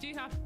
जी हाँ।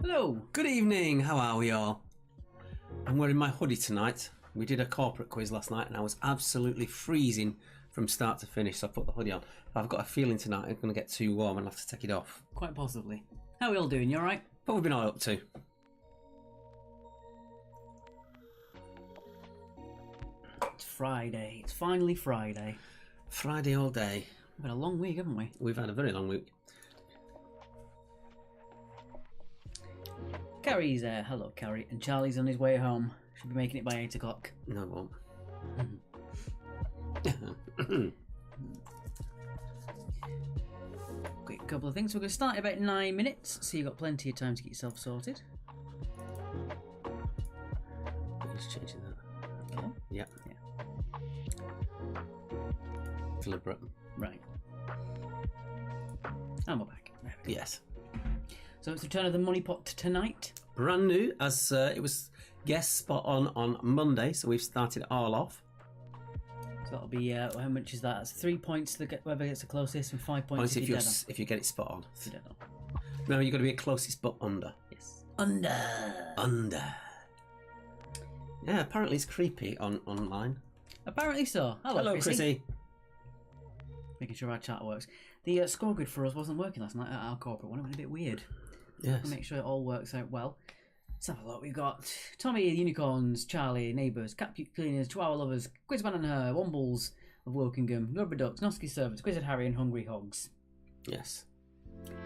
Hello. Good evening, how are we all? I'm wearing my hoodie tonight. We did a corporate quiz last night and I was absolutely freezing from start to finish, so I put the hoodie on. I've got a feeling tonight I'm going to get too warm and I'll have to take it off. Quite possibly. How are we all doing? You alright? What have we been all up to? It's Friday. It's finally Friday. Friday all day. We've had a long week, haven't we? We've had a very long week. Carrie's there. Hello, Carrie. And Charlie's on his way home. Should be making it by 8 o'clock. No, it won't. Quick couple of things. We're going to start in about 9 minutes, so you've got plenty of time to get yourself sorted. Just changing that. Okay. Yeah. Deliberate. Right. And we're back. There we go. Yes. So it's the turn of the money pot tonight. Brand new, as it was guest spot on Monday, so we've started it all off. So that'll be, how much is that? That's 3 points to whoever gets the closest and 5 points if if you get it spot on. If you don't know. Remember, you've got to be a closest but under. Yes. Under. Yeah, apparently it's creepy online. Apparently so. Hello Chrissy. Making sure our chat works. The score grid for us wasn't working last night at our corporate one. It went a bit weird. Yes. We'll make sure it all works out well. Let's have a look. We've got Tommy, the Unicorns, Charlie, Neighbours, Cat Cleaners, Chihuahua Lovers, Quizman and Her, Wombles of Wokingham, Rubber Ducks, Nosky Servants, Quizzed Harry and Hungry Hogs. Yes.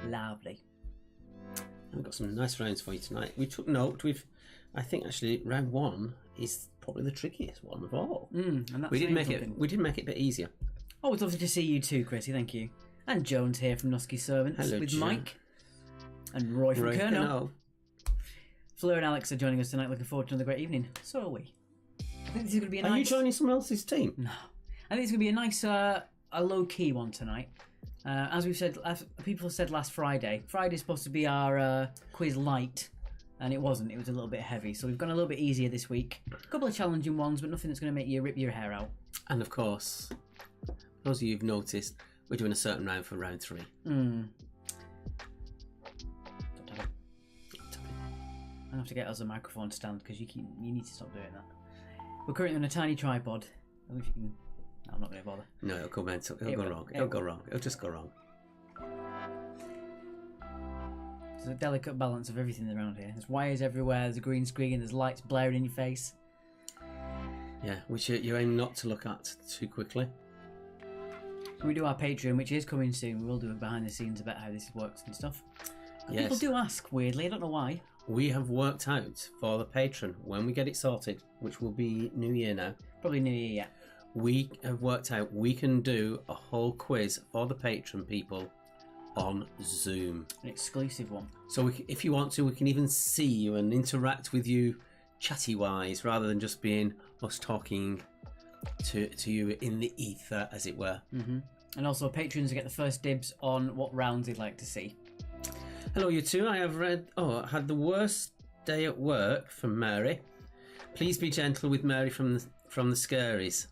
Lovely. We've got some nice rounds for you tonight. We took note. I think actually round one is probably the trickiest one of all. And that's we did make it a bit easier. Oh, it's lovely to see you too, Chrissy. Thank you. And Jones here from Nosky Servants. Hello, with Joe. Mike and Roy from Kerno. Fleur and Alex are joining us tonight. Looking forward to another great evening. So are we. I think this is going to be a nice... Are you joining someone else's team? No. I think it's going to be a nice, a low-key one tonight. As we've said, as people said last Friday, Friday's supposed to be our quiz light, and it wasn't. It was a little bit heavy. So we've gone a little bit easier this week. A couple of challenging ones, but nothing that's going to make you rip your hair out. And of course, those of you who've noticed, we're doing a certain round for round 3. I have to get us a microphone stand because you need to stop doing that. We're currently on a tiny tripod. I wish you can. No, I'm not going to bother. No, it'll go mental. It'll go wrong. It'll go wrong. It'll just go wrong. There's a delicate balance of everything around here. There's wires everywhere. There's a green screen. There's lights blaring in your face. Yeah, which you aim not to look at too quickly. When we do our Patreon, which is coming soon, we will do a behind the scenes about how this works and stuff. And yes. People do ask, weirdly. I don't know why. We have worked out for the patron, when we get it sorted, which will be New Year now. Probably New Year, yeah. We have worked out we can do a whole quiz for the patron people on Zoom. An exclusive one. So if you want to, we can even see you and interact with you chatty-wise, rather than just being us talking to you in the ether, as it were. And also, patrons get the first dibs on what rounds they'd like to see. Hello, you two. I have I had the worst day at work from Mary. Please be gentle with Mary from the Scaries.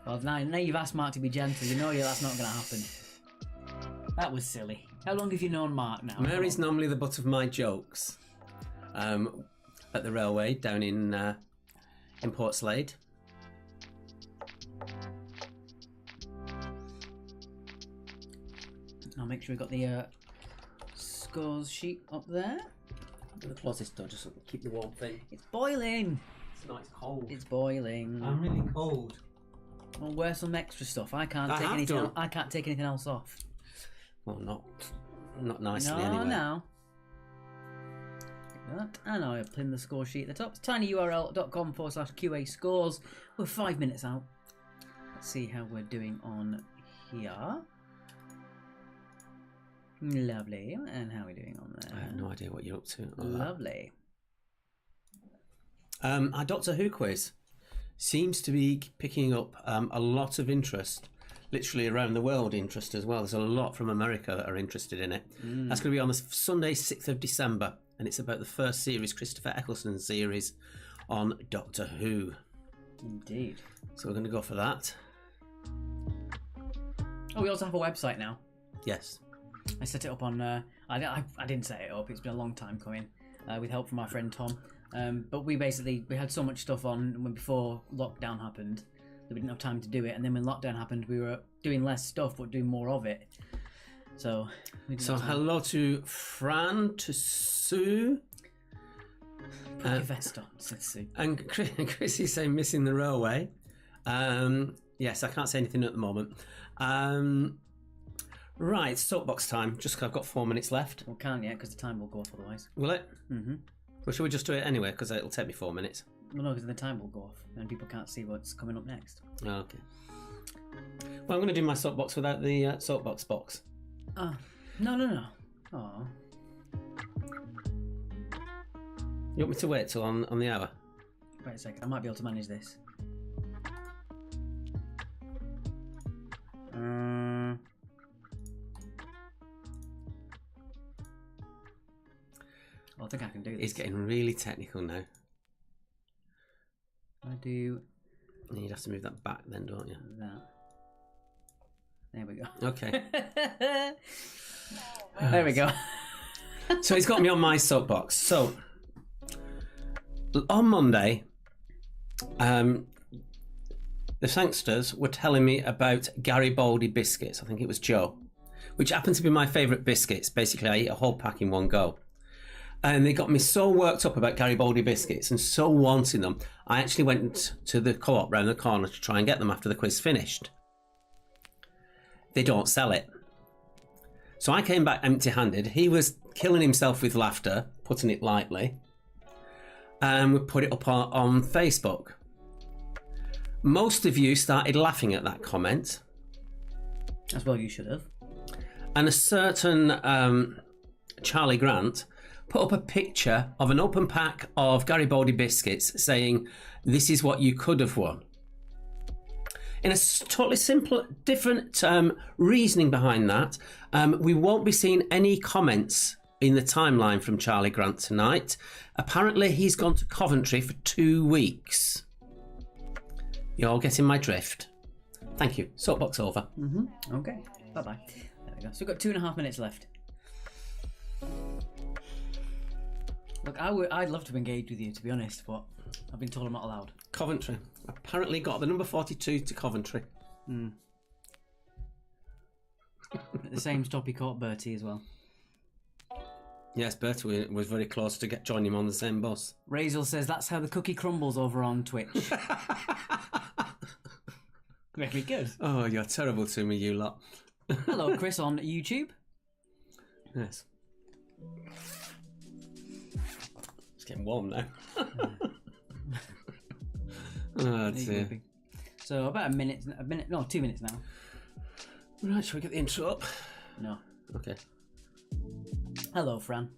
Well, now you've asked Mark to be gentle, you know that's not going to happen. That was silly. How long have you known Mark now? Mary's normally the butt of my jokes. At the railway down in Portslade. I'll make sure we've got the scores sheet up there. I'm going to close this door just so I can keep the warm thing. It's boiling. It's not, it's cold. It's boiling. I'm really cold. Well, wear some extra stuff. I can't take anything else off. Well, not nicely no, anyway. No. That. And I'll pin the score sheet at the top. It's tinyurl.com/QA scores. We're 5 minutes out. Let's see how we're doing on here. Lovely. And how are we doing on there? I have no idea what you're up to. Lovely. Our Doctor Who quiz seems to be picking up a lot of interest, literally around the world interest as well. There's a lot from America that are interested in it. That's going to be on the Sunday 6th of December, and it's about the first series, Christopher Eccleston series on Doctor Who. Indeed. So we're going to go for that. Oh, we also have a website now. Yes. I set it up on... I didn't set it up. It's been a long time coming. with help from our friend Tom. But we had so much stuff on when before lockdown happened that we didn't have time to do it, and then when lockdown happened, we were doing less stuff but doing more of it. So hello to Fran, to Sue. Put your vest on, said Sue. And Chris is saying missing the railway. Yes, I can't say anything at the moment. Right, soapbox time. Just 'cause I've got 4 minutes left. Well, can't yet because the time will go off otherwise. Will it? Mm-hmm. Well, should we just do it anyway? Because it'll take me 4 minutes. Well, no, because the time will go off and people can't see what's coming up next. Oh, okay. Well, I'm going to do my soapbox without the soapbox box. Oh, no. Oh. You want me to wait till on the hour? Wait a second, I might be able to manage this. I think I can do this. It's getting really technical now. I do. You'd have to move that back then, don't you? That. There we go. Okay. There we go. So he's got me on my soapbox. So on Monday, the thanksters were telling me about Garibaldi biscuits. I think it was Joe, which happened to be my favourite biscuits. Basically, I eat a whole pack in one go. And they got me so worked up about Garibaldi biscuits and so wanting them, I actually went to the Co-op round the corner to try and get them after the quiz finished. They don't sell it. So I came back empty-handed. He was killing himself with laughter, putting it lightly. And we put it up on Facebook. Most of you started laughing at that comment. As well you should have. And a certain Charlie Grant put up a picture of an open pack of Garibaldi biscuits saying, "This is what you could have won." In a totally simple, different reasoning behind that, we won't be seeing any comments in the timeline from Charlie Grant tonight. Apparently, he's gone to Coventry for 2 weeks. You're all getting my drift. Thank you. Soapbox over. Mm-hmm. Okay. Bye-bye. There we go. So we've got 2.5 minutes left. Look, I'd love to engage with you, to be honest, but I've been told I'm not allowed. Coventry. Apparently got the number 42 to Coventry. At the same stop he caught Bertie as well. Yes, Bertie was very close to joining him on the same bus. Razel says that's how the cookie crumbles over on Twitch. Very good. Oh, you're terrible to me, you lot. Hello, Chris on YouTube. Yes. It's getting warm now. Oh, dear. So about 2 minutes now. Right, shall we get the intro up? No. Okay. Hello, Fran.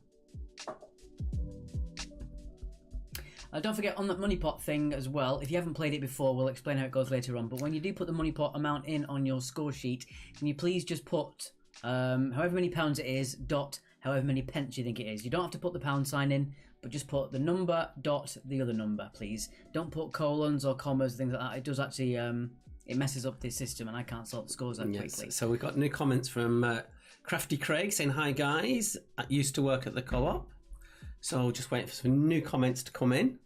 Don't forget on that money pot thing as well. If you haven't played it before, we'll explain how it goes later on. But when you do put the money pot amount in on your score sheet, can you please just put however many pounds it is, dot however many pence you think it is. You don't have to put the pound sign in, but just put the number, dot the other number, please. Don't put colons or commas, things like that. It does actually, it messes up the system and I can't sort the scores out quickly. So we've got new comments from Crafty Craig saying, "Hi guys, I used to work at the Co-op." So just wait for some new comments to come in.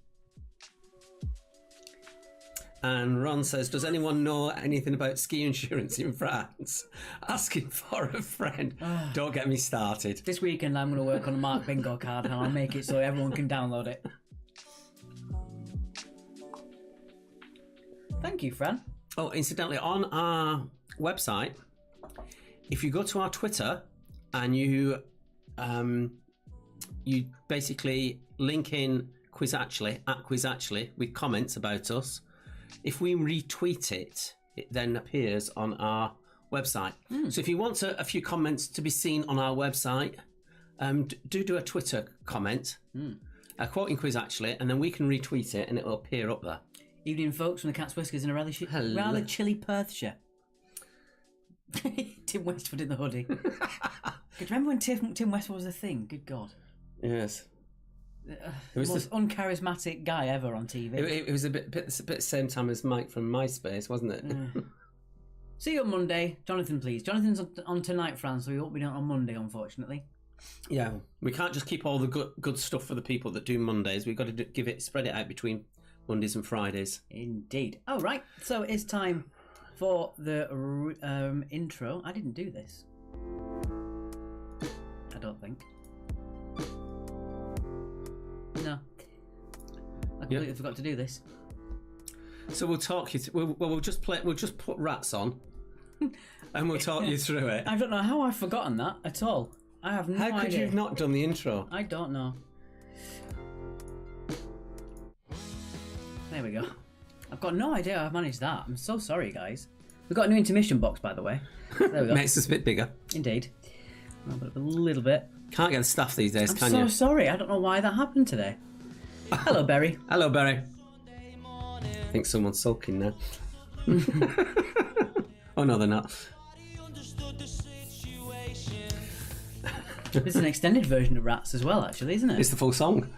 And Ron says, "Does anyone know anything about ski insurance in France?" Asking for a friend. Don't get me started. This weekend I'm going to work on a Mark Bingo card and I'll make it so everyone can download it. Thank you, Fran. Oh, incidentally, on our website, if you go to our Twitter and you basically link in @QuizActually with comments about us, if we retweet it, it then appears on our website. So if you want a few comments to be seen on our website, do a Twitter comment, quoting QuizActually, and then we can retweet it and it'll appear up there. Evening, folks, from the Cat's Whiskers in a rather chilly Perthshire. Tim Westwood in the hoodie. Do you remember when Tim Westwood was a thing? Good God. Yes. The most uncharismatic guy ever on TV. It was a bit same time as Mike from MySpace, wasn't it? See you on Monday. Jonathan, please. Jonathan's on tonight, Fran, so we won't be doing it on Monday, unfortunately. Yeah, we can't just keep all the good stuff for the people that do Mondays. We've got to spread it out between Mondays and Fridays. Indeed. Oh, right. So it's time for the intro. I didn't do this. I don't think. No. I completely forgot to do this. So we'll talk you. We'll just play. We'll just put Rats on, and we'll talk you through it. I don't know how I've forgotten that at all. I have no idea. How could you have not done the intro? I don't know. There we go. I've got no idea how I've managed that. I'm so sorry, guys. We've got a new intermission box, by the way. There we go. Makes us a bit bigger. Indeed. I'll put up a little bit. Can't get the staff these days, can you? I'm so sorry. I don't know why that happened today. Hello, Berry. Hello, Berry. I think someone's sulking now. Oh, no, they're not. This is an extended version of Rats as well, actually, isn't it? It's the full song.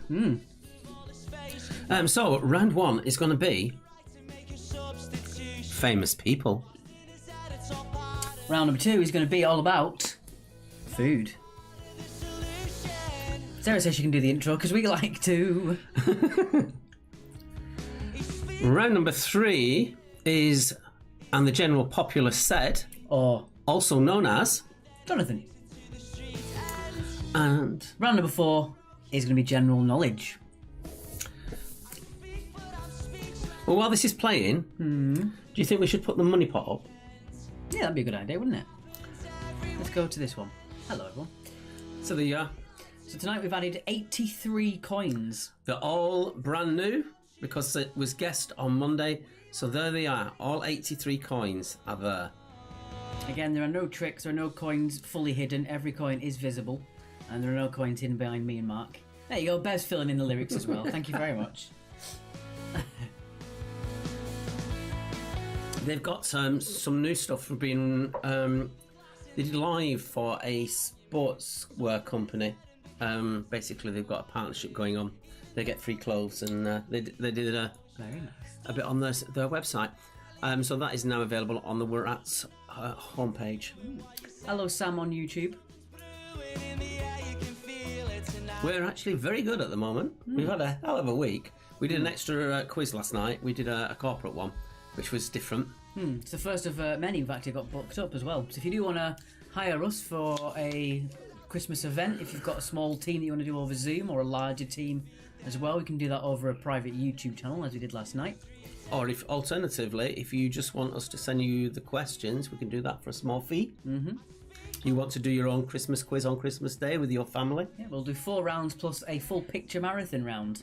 So, round one is going to be famous people. Round number 2 is going to be all about food. Sarah says she can do the intro because we like to. Round number 3 is, and the general populace said, Or also known as Jonathan. And round number 4 is going to be general knowledge. Well, while this is playing, do you think we should put the money pot up? Yeah, that'd be a good idea, wouldn't it? Let's go to this one. Hello, everyone. So there you are. So tonight we've added 83 coins. They're all brand new because it was guessed on Monday. So there they are. All 83 coins are there. Again, there are no tricks, there are no coins fully hidden. Every coin is visible. And there are no coins hidden behind me and Mark. There you go, Bev's filling in the lyrics as well. Thank you very much. They've got some new stuff for being... they did live for a sportswear company. Basically, they've got a partnership going on. They get free clothes, and they did very nice. A bit on their website. So that is now available on the Rats homepage. Hello, Sam on YouTube. We're actually very good at the moment. We've had a hell of a week. We did an extra quiz last night. We did a corporate one, which was different. It's the first of many we've actually got booked up as well. So if you do want to hire us for a Christmas event, if you've got a small team that you want to do over Zoom or a larger team as well, we can do that over a private YouTube channel as we did last night. Or if alternatively, if you just want us to send you the questions, we can do that for a small fee. You want to do your own Christmas quiz on Christmas Day with your family? Yeah, we'll do 4 rounds plus a full picture marathon round,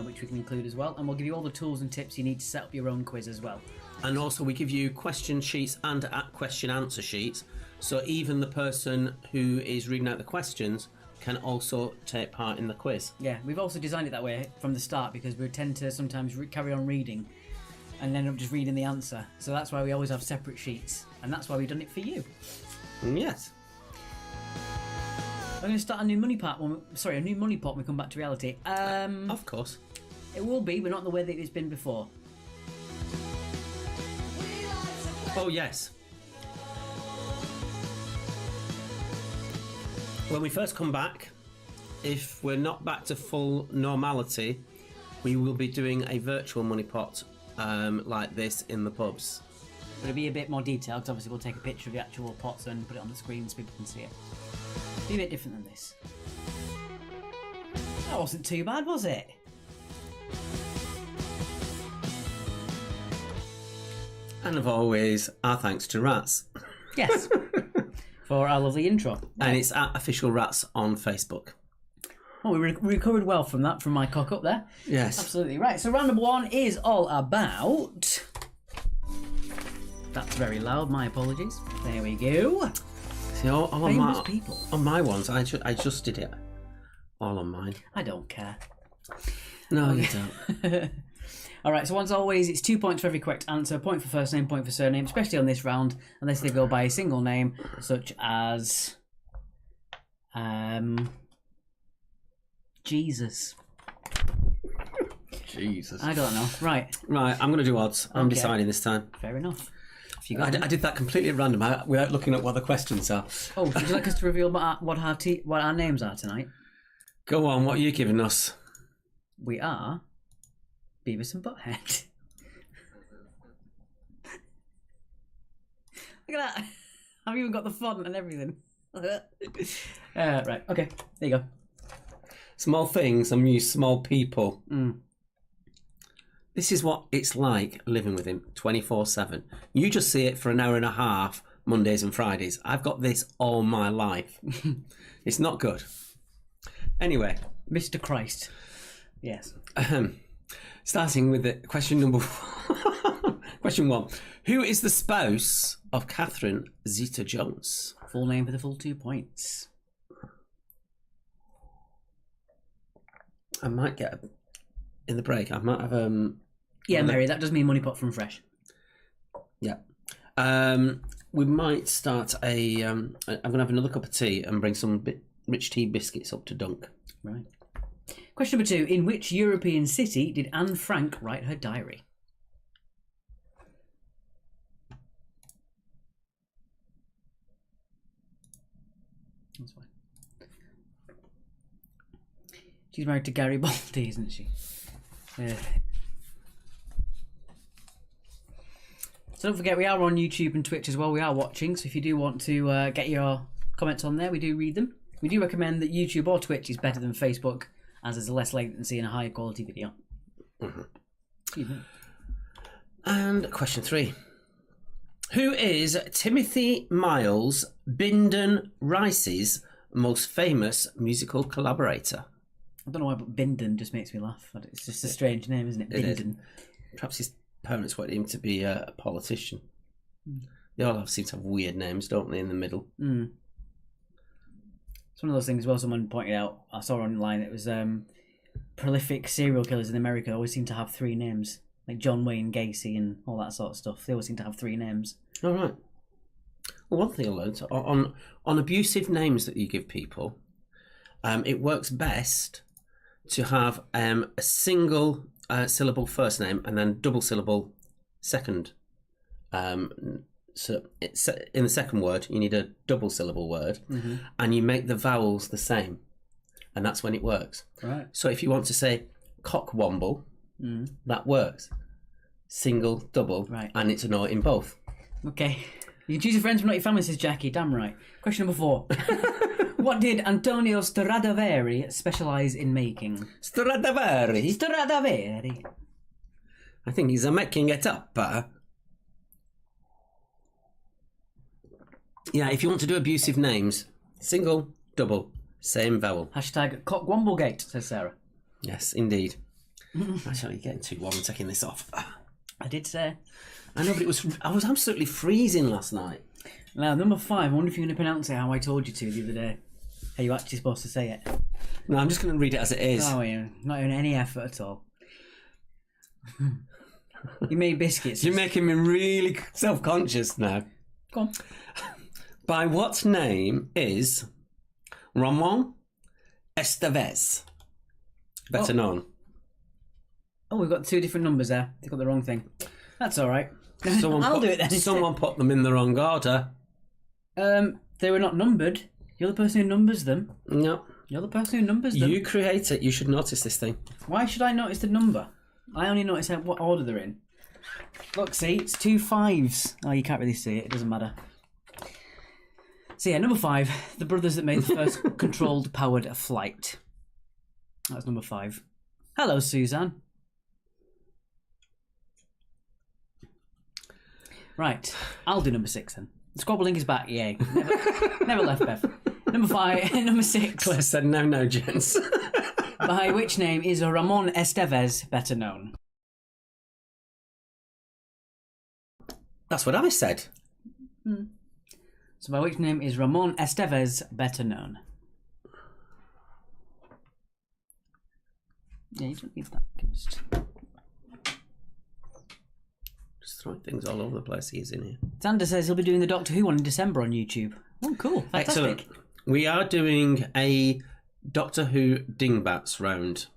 which we can include as well. And we'll give you all the tools and tips you need to set up your own quiz as well. And also we give you question sheets and question answer sheets. So even the person who is reading out the questions can also take part in the quiz. Yeah, we've also designed it that way from the start because we tend to sometimes carry on reading and end up just reading the answer. So that's why we always have separate sheets. And that's why we've done it for you. Yes. I'm going to start a new money pot when we come back to reality. Of course. It will be, but not the way that it's been before. Oh, yes. When we first come back, if we're not back to full normality, we will be doing a virtual money pot like this in the pubs. It'll be a bit more detailed because obviously we'll take a picture of the actual pots and put it on the screen so people can see it. Be a bit different than this. That wasn't too bad, was it? And of always, our thanks to Rats. Yes. For our lovely intro. And it's at Official Rats on Facebook. Oh, we recovered well from that, from my cock up there. Yes. Absolutely right. So round number 1 is all about... That's very loud, my apologies. There we go. See, all Famous on people. On my ones, I just did it. All on mine. I don't care. No, you don't. Alright, so as always, it's 2 points for every correct answer. Point for first name, point for surname, especially on this round, unless they go by a single name, such as... Jesus. Jesus. I don't know. Right. Right, I'm going to do odds. I'm deciding this time. Fair enough. If you got I did that completely at random without looking at what the questions are. Oh, would you like us to reveal what our names are tonight? Go on, what are you giving us? We are Beavis and Butthead. Look at that. I've even got the font and everything. Right, okay. There you go. Small things and use small people. This is what it's like living with him 24/7. You just see it for an hour and a half, Mondays and Fridays. I've got this all my life. It's not good. Anyway. Mr. Christ. Yes. Starting with the question number question 1. Who is the spouse of Catherine Zeta-Jones? Full name for the full 2 points. I might get in the break. I might have Yeah, Mary, that does mean money pot from Fresh. Yeah. We might start I'm going to have another cup of tea and bring some rich tea biscuits up to dunk. Right. Question number 2. In which European city did Anne Frank write her diary? That's fine. She's married to Gary Baldy, isn't she? So don't forget, we are on YouTube and Twitch as well. We are watching, so if you do want to get your comments on there, we do read them. We do recommend that YouTube or Twitch is better than Facebook, as there's less latency and a higher quality video. And question 3. Who is Timothy Miles Bindon Rice's most famous musical collaborator? I don't know why, but Bindon just makes me laugh. It's just a strange name, isn't it? Bindon. Perhaps his parents wanted him to be a politician. They all seem to have weird names, don't they, in the middle? It's one of those things. Well, someone pointed out, I saw online, it was prolific serial killers in America always seem to have 3 names, like John Wayne Gacy and all that sort of stuff. They always seem to have 3 names. All right. Well, one thing I learned on abusive names that you give people, it works best to have a single syllable first name and then double syllable second. So in the second word, you need a double syllable word, and you make the vowels the same, and that's when it works. Right. So if you want to say cockwomble, that works. Single, double, right, and it's a no in both. Okay. You can choose your friends but not your family, says Jackie. Damn right. Question number 4. What did Antonio Stradivari specialise in making? Stradivari? Stradivari. I think he's making it up. Yeah, if you want to do abusive names, single, double, same vowel. Hashtag cockwomblegate, says Sarah. Yes, indeed. Actually, getting too warm. I'm taking this off. I did say. I know, but I was absolutely freezing last night. Now, number 5. I wonder if you're going to pronounce it how I told you to the other day. How you actually supposed to say it. No, I'm just going to read it as it is. Oh, yeah. Not even any effort at all. You made biscuits. You're making me really self-conscious now. Go on. By what name is Ramon Estevez better known? Oh, we've got 2 different numbers there. They've got the wrong thing. That's all right. I'll do it then. Someone put them in the wrong order. They were not numbered. You're the person who numbers them. No. You're the person who numbers them. You create it. You should notice this thing. Why should I notice the number? I only notice what order they're in. Look, see, it's 2 5s. Oh, you can't really see it. It doesn't matter. So yeah, number 5, the brothers that made the first controlled powered flight. That's number 5. Hello, Suzanne. Right, I'll do number 6 then. The Squabbling is back, yay. Never left Beth. Number 5, number 6. Claire said no, gents. By which name is Ramon Estevez better known? That's what I said. So by which name is Ramon Estevez better known? Yeah, you don't need that. Just throwing things all over the place. He's in here. Xander says he'll be doing the Doctor Who one in December on YouTube. Oh, cool. Fantastic. Excellent. We are doing a Doctor Who Dingbats round.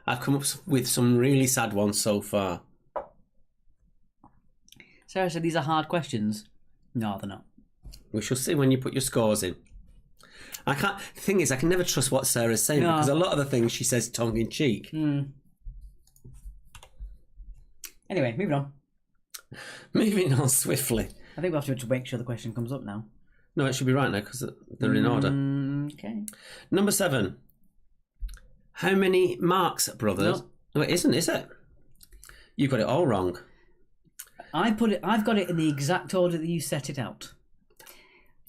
I've come up with some really sad ones so far. Sarah said these are hard questions. No, they're not. We shall see when you put your scores in. I can't. The thing is, I can never trust what Sarah's saying because a lot of the things she says tongue in cheek. Anyway, moving on. Moving on swiftly. I think we'll have to make sure the question comes up now. No, it should be right now because they're in order. Okay. Number 7. How many Marx brothers? No, it isn't, is it? You've got it all wrong. I've got it in the exact order that you set it out.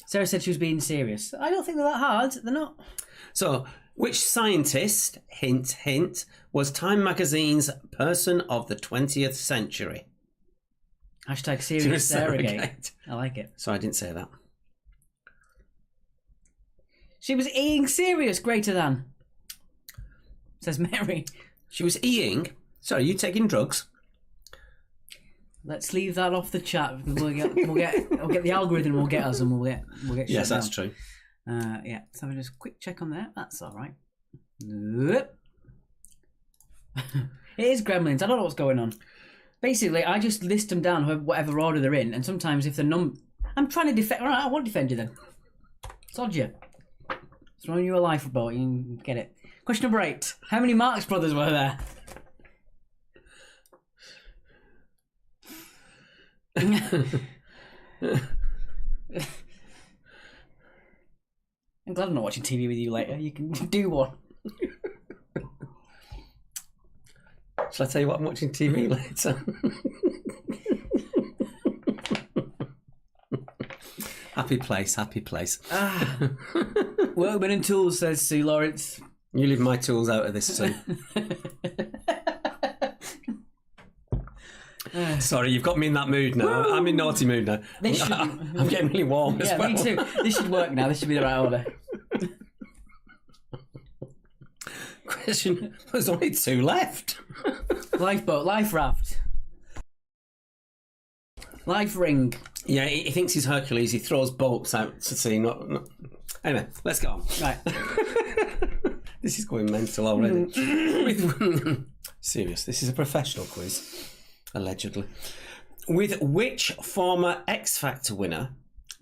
Sarah said she was being serious. I don't think they're that hard. They're not. So, which scientist, hint, hint, was Time Magazine's Person of the 20th Century? Hashtag serious Sarahgate. Sarahgate. I like it. So I didn't say that. She was eating serious greater than. Says Mary. She was eating. Sorry, are you taking drugs? Let's leave that off the chat. We'll get the algorithm will get us and we'll get yes, shut that's down. true. Yeah, so just a quick check on there. That's all right. It is Gremlins. I don't know what's going on. Basically, I just list them down whatever order they're in, and sometimes if they're I'm trying to defend. All right, I won't defend you then. Sod you. Throwing you a lifeboat, you can get it. Question number 8. How many Marx brothers were there? I'm glad I'm not watching TV with you later. You can do one. Shall I tell you what I'm watching TV later? Happy place, happy place. Workman and tools, says Sue Lawrence. You leave my tools out of this too. Sorry, you've got me in that mood now. Woo! I'm in naughty mood now. I'm getting really warm as well. Yeah, me too. This should work now. This should be the right order. Question, there's only 2 left. Lifeboat, life raft. Life ring. Yeah, he thinks he's Hercules. He throws bolts out to sea. Not... Anyway, let's go on. Right. This is going mental already. Serious, this is a professional quiz. Allegedly. With which former X Factor winner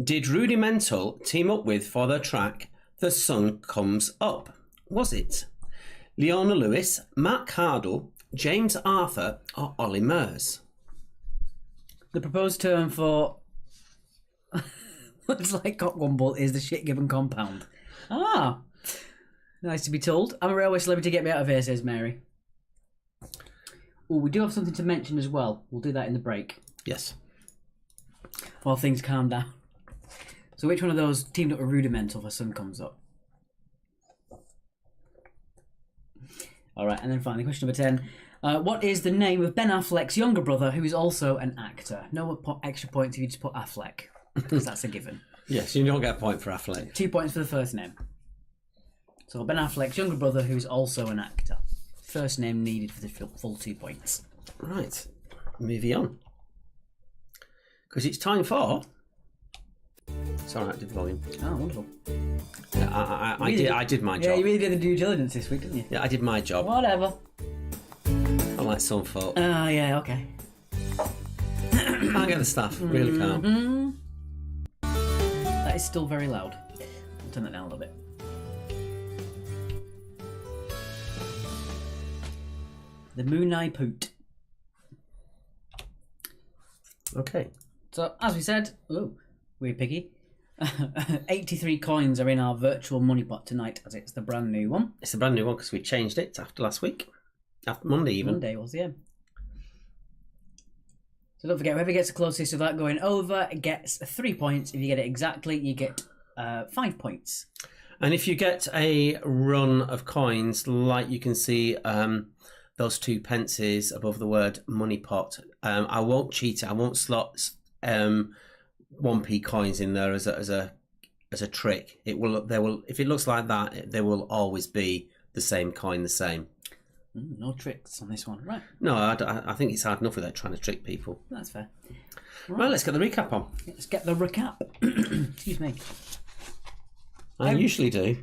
did Rudimental team up with for their track The Sun Comes Up? Was it Leona Lewis, Matt Cardle, James Arthur, or Ollie Murs? The proposed term for what's like Cockwomble is the shit given compound. Ah. Nice to be told. I'm a railway celebrity, get me out of here, says Mary. Oh, we do have something to mention as well. We'll do that in the break. Yes. While things calm down. So which one of those teamed up with Rudimental for Sun Comes Up? Alright, and then finally, question number 10. What is the name of Ben Affleck's younger brother who is also an actor? No extra points if you just put Affleck, because that's a given. Yes, you don't get a point for Affleck. 2 points for the first name. So Ben Affleck's younger brother who is also an actor. First name needed for the full 2 points. Right, moving on. Because it's time for... It's alright, I did volume. Oh, wonderful. Yeah, I did my job. Yeah, you really did the due diligence this week, didn't you? Yeah, I did my job. Whatever. Unlike some folk. Oh, yeah, okay. Can't get the staff, really can't. That is still very loud. I'll turn that down a little bit. The Moonai Poot. Okay. So, as we said, we're piggy. 83 coins are in our virtual money pot tonight, as it's the brand new one. It's a brand new one because we changed it after last week. After Monday, even. Monday was, yeah. So don't forget, whoever gets the closest to that going over gets 3 points. If you get it exactly, you get 5 points. And if you get a run of coins, like you can see those 2 pences above the word money pot, I won't cheat it. I won't slot 1p coins in there as a trick. It will. There will. If it looks like that, there will always be the same coin, the same. No tricks on this one, right? No, I think it's hard enough without trying to trick people. That's fair. Right, let's get the recap on. Let's get the recap. Excuse me. I usually do,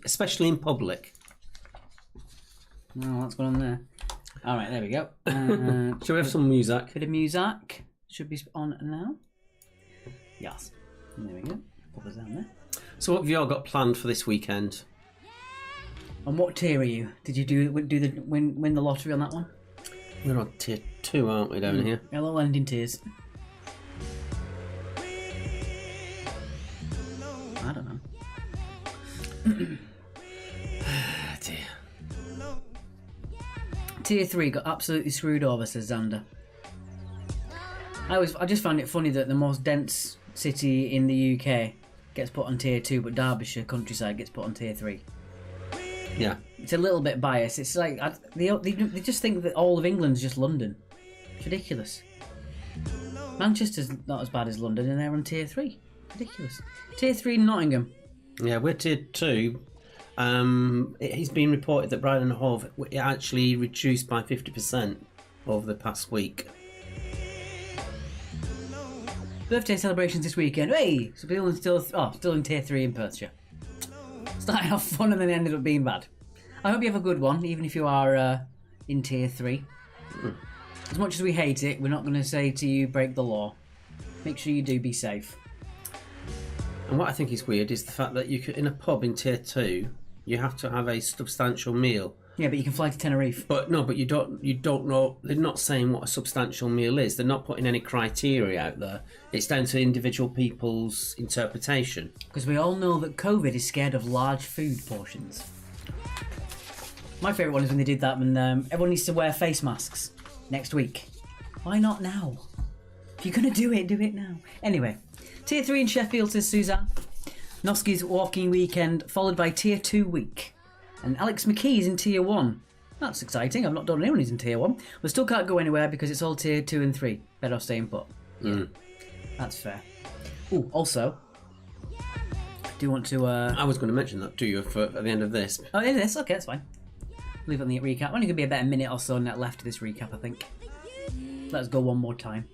especially in public. Oh, what's going on there? All right, there we go. Shall we have some music? Bit of music should be on now. Yes. There we go. Put those down there. So what have you all got planned for this weekend? And what tier are you? Did you win the lottery on that one? We're on tier 2, aren't we, down here? Hello, ending tiers. I don't know. Dear. Tier 3 got absolutely screwed over, says Xander. I just found it funny that the most dense city in the UK gets put on tier 2, but Derbyshire countryside gets put on tier 3. Yeah. It's a little bit biased. It's like they just think that all of England's just London. It's ridiculous. Manchester's not as bad as London, and they're on tier 3. Ridiculous. Tier 3 Nottingham. Yeah, we're tier 2. It's been reported that Brighton and Hove actually reduced by 50% over the past week. Birthday celebrations this weekend. Hey! So people are still in tier 3 in Perthshire. Starting off fun and then ended up being bad. I hope you have a good one, even if you are in tier 3. As much as we hate it, we're not going to say to you, break the law. Make sure you do be safe. And what I think is weird is the fact that you could, in a pub in tier 2, you have to have a substantial meal. Yeah, but you can fly to Tenerife. But you don't know. They're not saying what a substantial meal is. They're not putting any criteria out there. It's down to individual people's interpretation. Because we all know that COVID is scared of large food portions. My favourite one is when they did that when everyone needs to wear face masks next week. Why not now? If you're going to do it now. Anyway, tier 3 in Sheffield, says Suzanne. Noski's walking weekend, followed by tier 2 week. And Alex McKee's in tier 1. That's exciting. I've not done anyone who's in tier 1. We still can't go anywhere because it's all tier 2 and 3. Better off staying put. Yeah, that's fair. Ooh, also, do you want to... I was going to mention that to you at the end of this. Oh, it is? Okay, that's fine. Leave it on the recap. Only going to be about a minute or so net left of this recap, I think. Let's go one more time.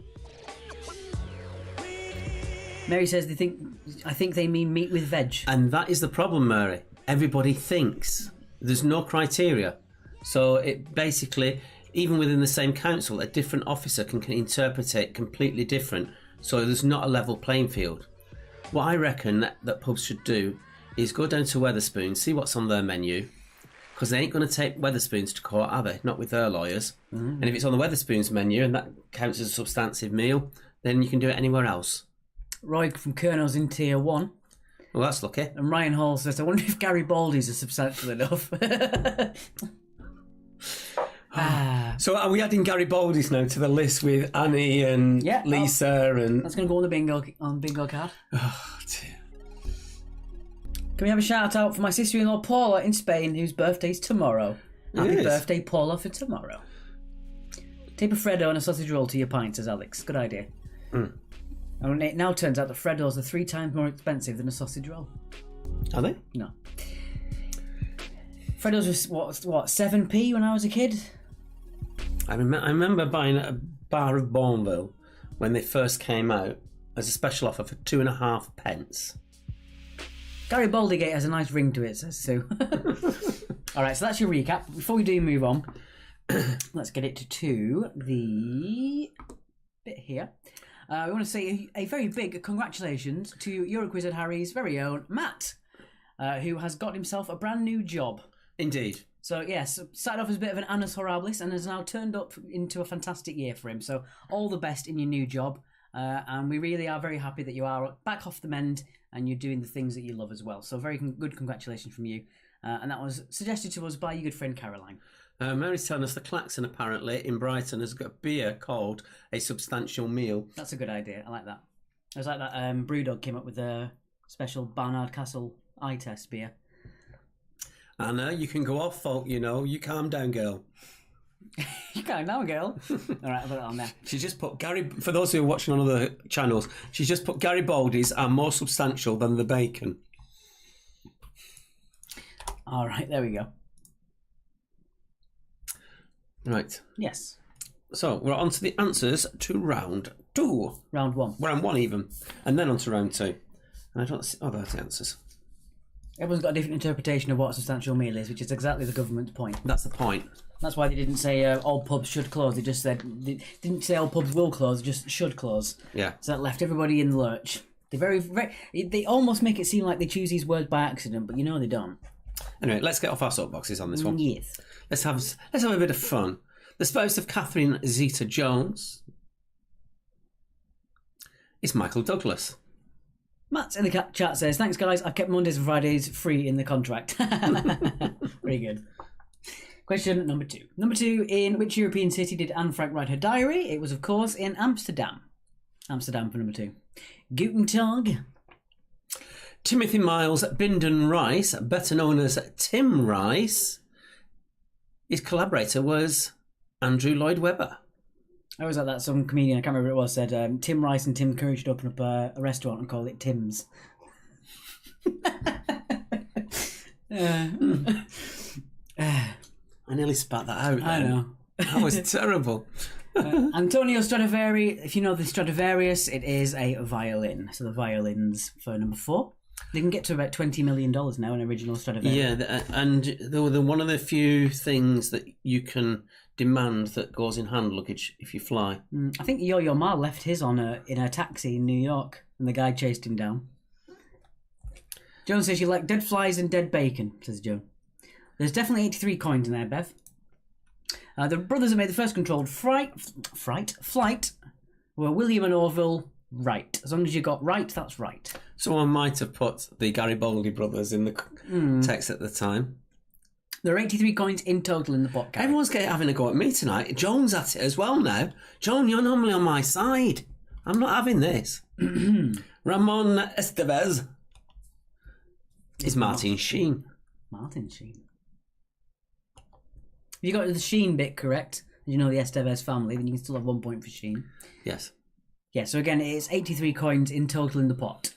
Mary says I think they mean meat with veg. And that is the problem, Mary. Everybody thinks. There's no criteria. So it basically, even within the same council, a different officer can interpret it completely different. So there's not a level playing field. What I reckon that pubs should do is go down to Wetherspoons, see what's on their menu, because they ain't going to take Wetherspoons to court, are they? Not with their lawyers. And if it's on the Wetherspoons menu and that counts as a substantive meal, then you can do it anywhere else. Roy from Colonel's in tier 1. Well, that's lucky. And Ryan Hall says, I wonder if Gary Baldy's are substantial enough. So are we adding Gary Baldy's now to the list with Annie and Lisa and... That's going to go on the bingo card. Oh, dear. Can we have a shout out for my sister-in-law Paula in Spain, whose birthday's tomorrow? Happy birthday, Paula, for tomorrow. Tape a Freddo and a sausage roll to your pint, says Alex. Good idea. And it now turns out that Freddos are 3 times more expensive than a sausage roll. Are they? No. Freddos was, what 7p when I was a kid? I remember buying a bar of Bourneville when they first came out as a special offer for 2.5 pence. Gary Baldygate has a nice ring to it, says Sue. Alright, so that's your recap. Before we do move on, let's get it to the bit here. We want to say a very big congratulations to Euroquiz and Harry's very own Matt, who has got himself a brand new job. Indeed. So, yes, started off as a bit of an annus horribilis and has now turned up into a fantastic year for him. So, all the best in your new job. And we really are very happy that you are back off the mend and you're doing the things that you love as well. So, very good congratulations from you. And that was suggested to us by your good friend Caroline. Mary's telling us the Klaxon apparently in Brighton has got a beer called a substantial meal. That's a good idea. I like that. It was like that Brewdog came up with a special Barnard Castle eye test beer. Anna, you can go off fault, you know. You calm down, girl. You calm down, girl. All right, I'll put it on there. She's just put Gary, for those who are watching on other channels, she's just put Gary Baldy's are more substantial than the bacon. All right, there we go. Right. Yes. So we're on to the answers to round 2. Round 1. Round 1 even. And then on to round 2. And I don't see... Oh, there's the answers. Everyone's got a different interpretation of what a substantial meal is, which is exactly the government's point. That's the point. That's why they didn't say all pubs should close. They just said they didn't say all pubs will close. They just should close. Yeah. So that left everybody in the lurch. They almost make it seem like they choose these words by accident, but you know they don't. Anyway, let's get off our soapboxes on this one. Yes. Let's have a bit of fun. The spouse of Catherine Zeta-Jones is Michael Douglas. Matt in the chat says, "Thanks, guys. I've kept Mondays and Fridays free in the contract." Very good. Question number 2. Number 2, in which European city did Anne Frank write her diary? It was, of course, in Amsterdam. Amsterdam for number 2. Guten Tag. Timothy Miles Binden Rice, better known as Tim Rice, his collaborator was Andrew Lloyd Webber. I always like that some comedian, I can't remember who it was, said Tim Rice and Tim Curry should open up a restaurant and call it Tim's. I nearly spat that out. I know. That was terrible. Antonio Stradivari, if you know the Stradivarius, it is a violin. So the violins for number 4. They can get to about $20 million now, an original Stradivarius. Yeah, and they were one of the few things that you can demand that goes in hand luggage if you fly. I think Yo-Yo Ma left his on in a taxi in New York, and the guy chased him down. Joan says you like dead flies and dead bacon, says Joan. There's definitely 83 coins in there, Bev. The brothers that made the first controlled flight were William and Orville Wright. As long as you got right, that's right. Someone might have put the Garibaldi brothers in the text at the time. There are 83 coins in total in the pot. Everyone's having a go at me tonight. Joan's at it as well now. Joan, you're normally on my side. I'm not having this. Ramon Estevez is Martin Sheen. Martin Sheen. If you got the Sheen bit correct, and you know the Estevez family, then you can still have 1 point for Sheen. Yes. Yeah, so again, it's 83 coins in total in the pot.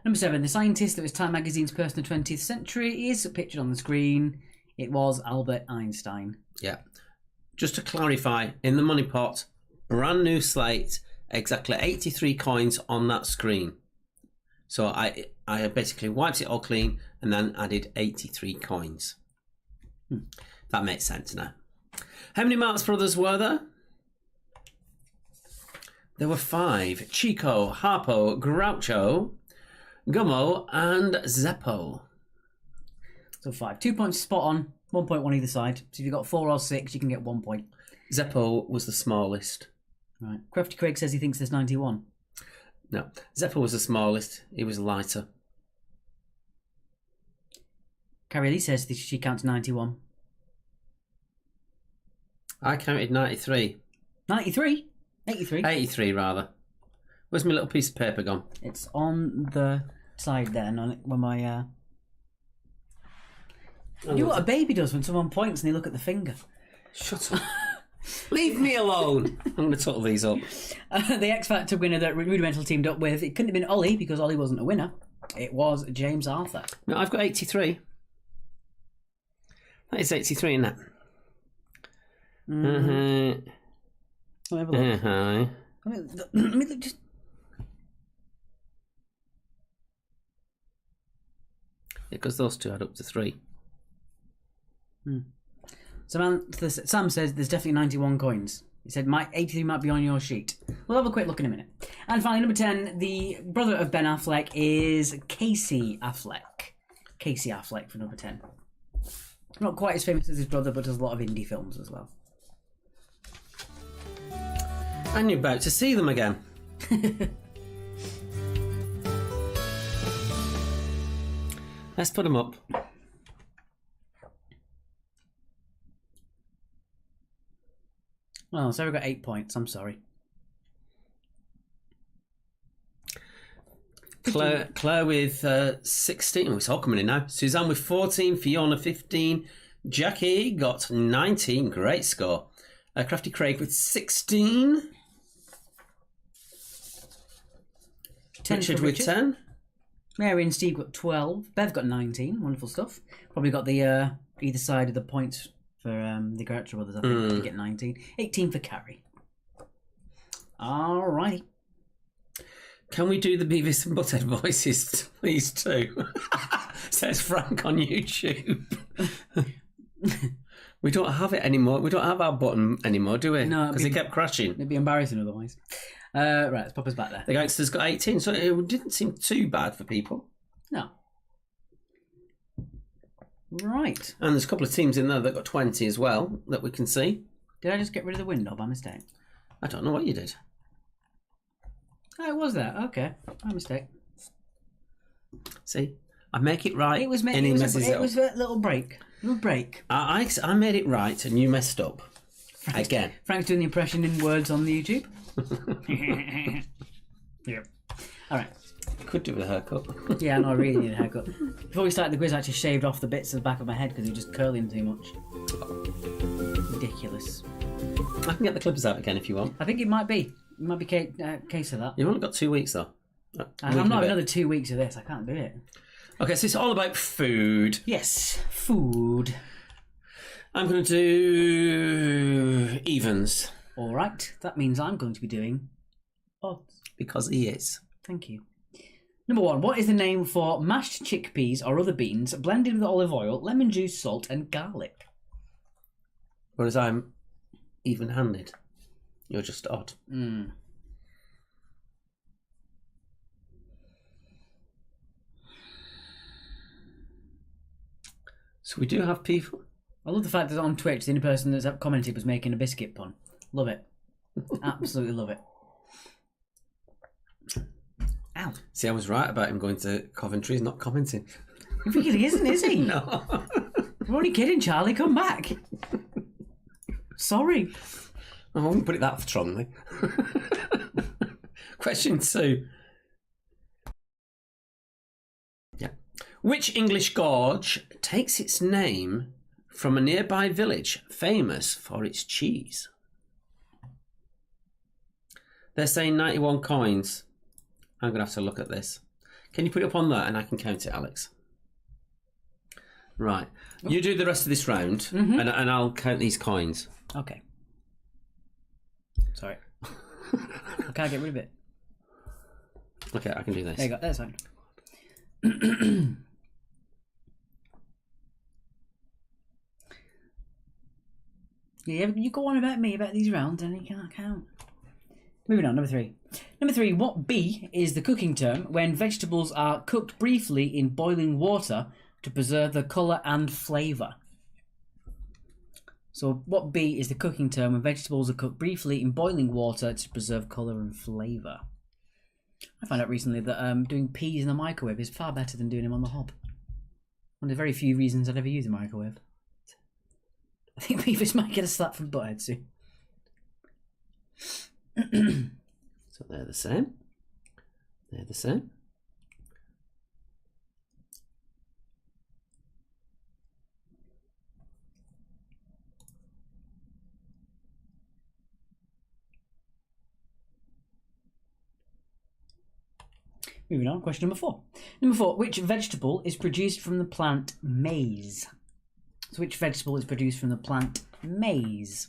Number 7, the scientist that was Time Magazine's Person of the 20th Century is pictured on the screen. It was Albert Einstein. Yeah. Just to clarify, in the money pot, brand new slate, exactly 83 coins on that screen. So I basically wiped it all clean and then added 83 coins. That makes sense now. How many Marx Brothers were there? There were 5. Chico, Harpo, Groucho, Gummo and Zeppo. So 5. 2 points spot on, 1 point on either side. So if you've got 4 or 6, you can get 1 point. Zeppo was the smallest. Right. Crafty Craig says he thinks there's 91. No, Zeppo was the smallest. He was lighter. Carrie Lee says she counts 91. I counted 93. 93? 83? 83 rather. Where's my little piece of paper gone? It's on the side there, when my... You know what a baby does when someone points and they look at the finger? Shut up. Leave me alone. I'm going to total these up. The X Factor winner that Rudimental teamed up with, it couldn't have been Ollie because Ollie wasn't a winner. It was James Arthur. No, I've got 83. That is 83, isn't it? I'll have a look. Let me look just... Because those two add up to 3. Sam says there's definitely 91 coins. He said 83 might be on your sheet. We'll have a quick look in a minute. And finally, number 10, the brother of Ben Affleck is Casey Affleck. Casey Affleck for number 10. Not quite as famous as his brother, but does a lot of indie films as well. And you're about to see them again. Let's put them up. Oh, so we got 8 points. I'm sorry. Claire with 16. Oh, it's all coming in now. Suzanne with 14. Fiona 15. Jackie got 19. Great score. Crafty Craig with 16. Richard with 10. Mary and Steve got 12. Bev got 19. Wonderful stuff. Probably got the either side of the points for the Groucho brothers, I think. To get 19. 18 for Carrie. Alrighty. Can we do the Beavis and Butthead voices, please, too? Says Frank on YouTube. We don't have it anymore. We don't have our button anymore, do we? No, because it kept crashing. It'd be embarrassing otherwise. Right, let's pop us back there. The gangsters got 18, so it didn't seem too bad for people. No. Right. And there's a couple of teams in there that got 20 as well that we can see. Did I just get rid of the window by mistake? I don't know what you did. Oh, it was there. Okay, my mistake. See, I make it right. It was and he messes it it was a little break. Little break. I made it right, and you messed up again. Frank's doing the impression in words on the YouTube. Yep. All right. Could do with a haircut. Yeah, no, I really need a haircut. Before we started the quiz, I actually shaved off the bits of the back of my head because it was just curling too much. Ridiculous. I can get the clippers out again if you want. I think it might be. It might be case of that. You've only got 2 weeks though. I'm not another 2 weeks of this. I can't do it. Okay, so it's all about food. Yes, food. I'm going to do evens. All right, that means I'm going to be doing odds. Because he is. Thank you. Number 1, what is the name for mashed chickpeas or other beans blended with olive oil, lemon juice, salt and garlic? Whereas I'm even-handed. You're just odd. So we do have people. I love the fact that on Twitch, the only person that's commented was making a biscuit pun. Love it. Absolutely love it. Ow. See, I was right about him going to Coventry. He's not commenting. He really isn't, is he? No. I'm only kidding, Charlie. Come back. Sorry. I wouldn't put it that strongly. Question 2. Yeah. Which English gorge takes its name from a nearby village famous for its cheese? They're saying 91 coins. I'm going to have to look at this. Can you put it up on there and I can count it, Alex? Right. You do the rest of this round and I'll count these coins. Okay. Sorry. I can't get rid of it. Okay, I can do this. There you go. That's fine. Yeah, you go on about me about these rounds and you can't count. Moving on, number 3. Number 3, what B is the cooking term when vegetables are cooked briefly in boiling water to preserve their colour and flavour? So what B is the cooking term when vegetables are cooked briefly in boiling water to preserve colour and flavour? I found out recently that doing peas in the microwave is far better than doing them on the hob. One of the very few reasons I'd ever use a microwave. I think Beavis might get a slap from Butthead soon. So they're the same. They're the same. Moving on, question number 4. Number 4, which vegetable is produced from the plant maize? So which vegetable is produced from the plant maize?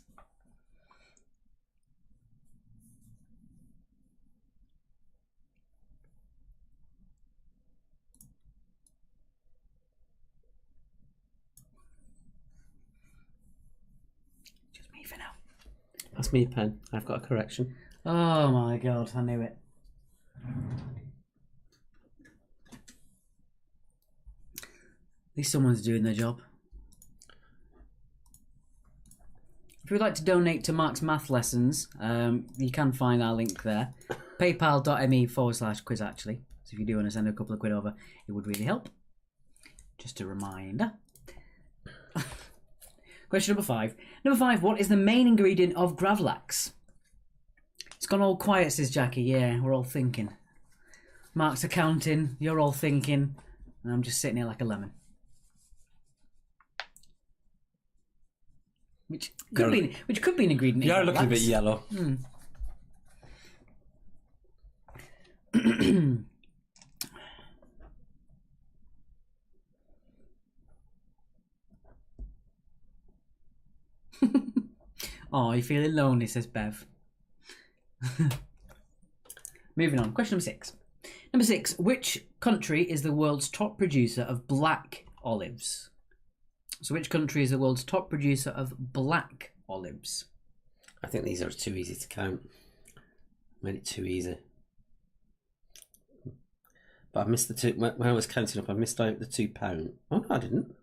Just me for now. Pass me a pen. I've got a correction. Oh my god, I knew it. At least someone's doing their job. If you would like to donate to Mark's math lessons, you can find our link there. paypal.me/quiz actually. So if you do want to send a couple of quid over, it would really help. Just a reminder. Question number 5. Number 5, what is the main ingredient of gravlax? It's gone all quiet, says Jackie. Yeah, we're all thinking. Mark's accounting, you're all thinking, and I'm just sitting here like a lemon. Which could be an ingredient. You're looking a bit yellow. Oh, you're feeling lonely, says Bev. Moving on. Question number 6. Number 6. Which country is the world's top producer of black olives? So which country is the world's top producer of black olives? I think these are too easy to count. Made it too easy. But I missed the two. When I was counting up, I missed out the £2. Oh, no, I didn't.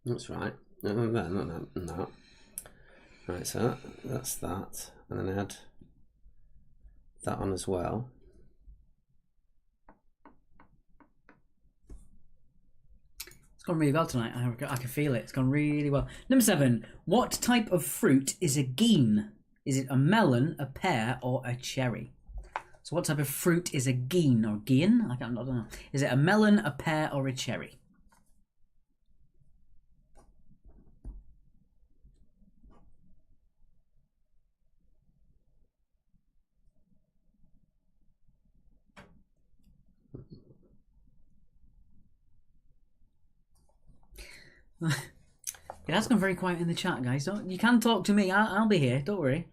That's right. No. Right, so that's that. And then I add that on as well. It's gone really well tonight. I can feel it. It's gone really well. Number 7. What type of fruit is a gean? Is it a melon, a pear, or a cherry? So what type of fruit is a gean or gean? I don't know. Is it a melon, a pear, or a cherry? It has gone very quiet in the chat, guys. You can talk to me. I'll be here. Don't worry.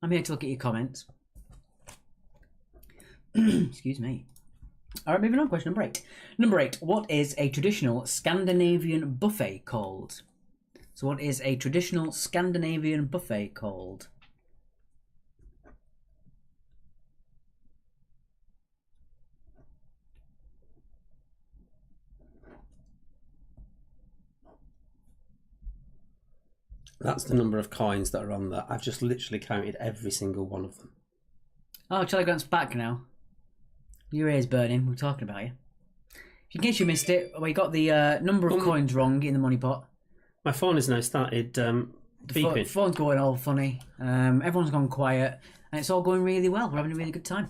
I'm here to look at your comments. Excuse me. All right, moving on. Question number 8. Number 8. What is a traditional Scandinavian buffet called? So what is a traditional Scandinavian buffet called? That's the number of coins that are on there. I've just literally counted every single one of them. Oh, shall I glance back now? Your ear's burning. We're talking about you. In case you missed it, we got the number of coins wrong in the money pot. My phone has now started beeping. The phone's going all funny. Everyone's gone quiet. And it's all going really well. We're having a really good time.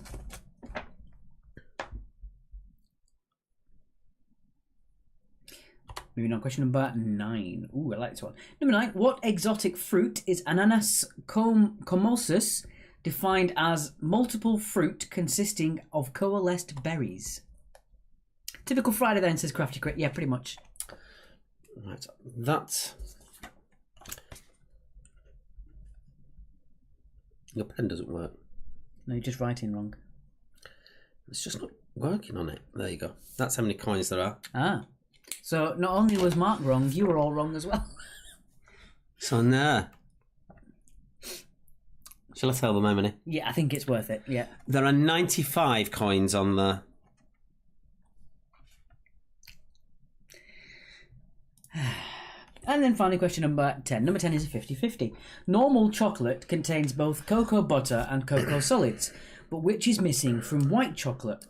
Moving on, question number 9. Ooh, I like this one. Number 9. What exotic fruit is Ananas comosus, defined as multiple fruit consisting of coalesced berries? Typical Friday then, says Crafty Crit. Yeah, pretty much. Right, that... Your pen doesn't work. No, you're just writing wrong. It's just not working on it. There you go. That's how many coins there are. Ah. So not only was Mark wrong, you were all wrong as well. So now, shall I tell them how many? Yeah, I think it's worth it. Yeah. There are 95 coins on there. And then finally, question number 10. Number 10 is a 50-50. Normal chocolate contains both cocoa butter and cocoa solids, but which is missing from white chocolate?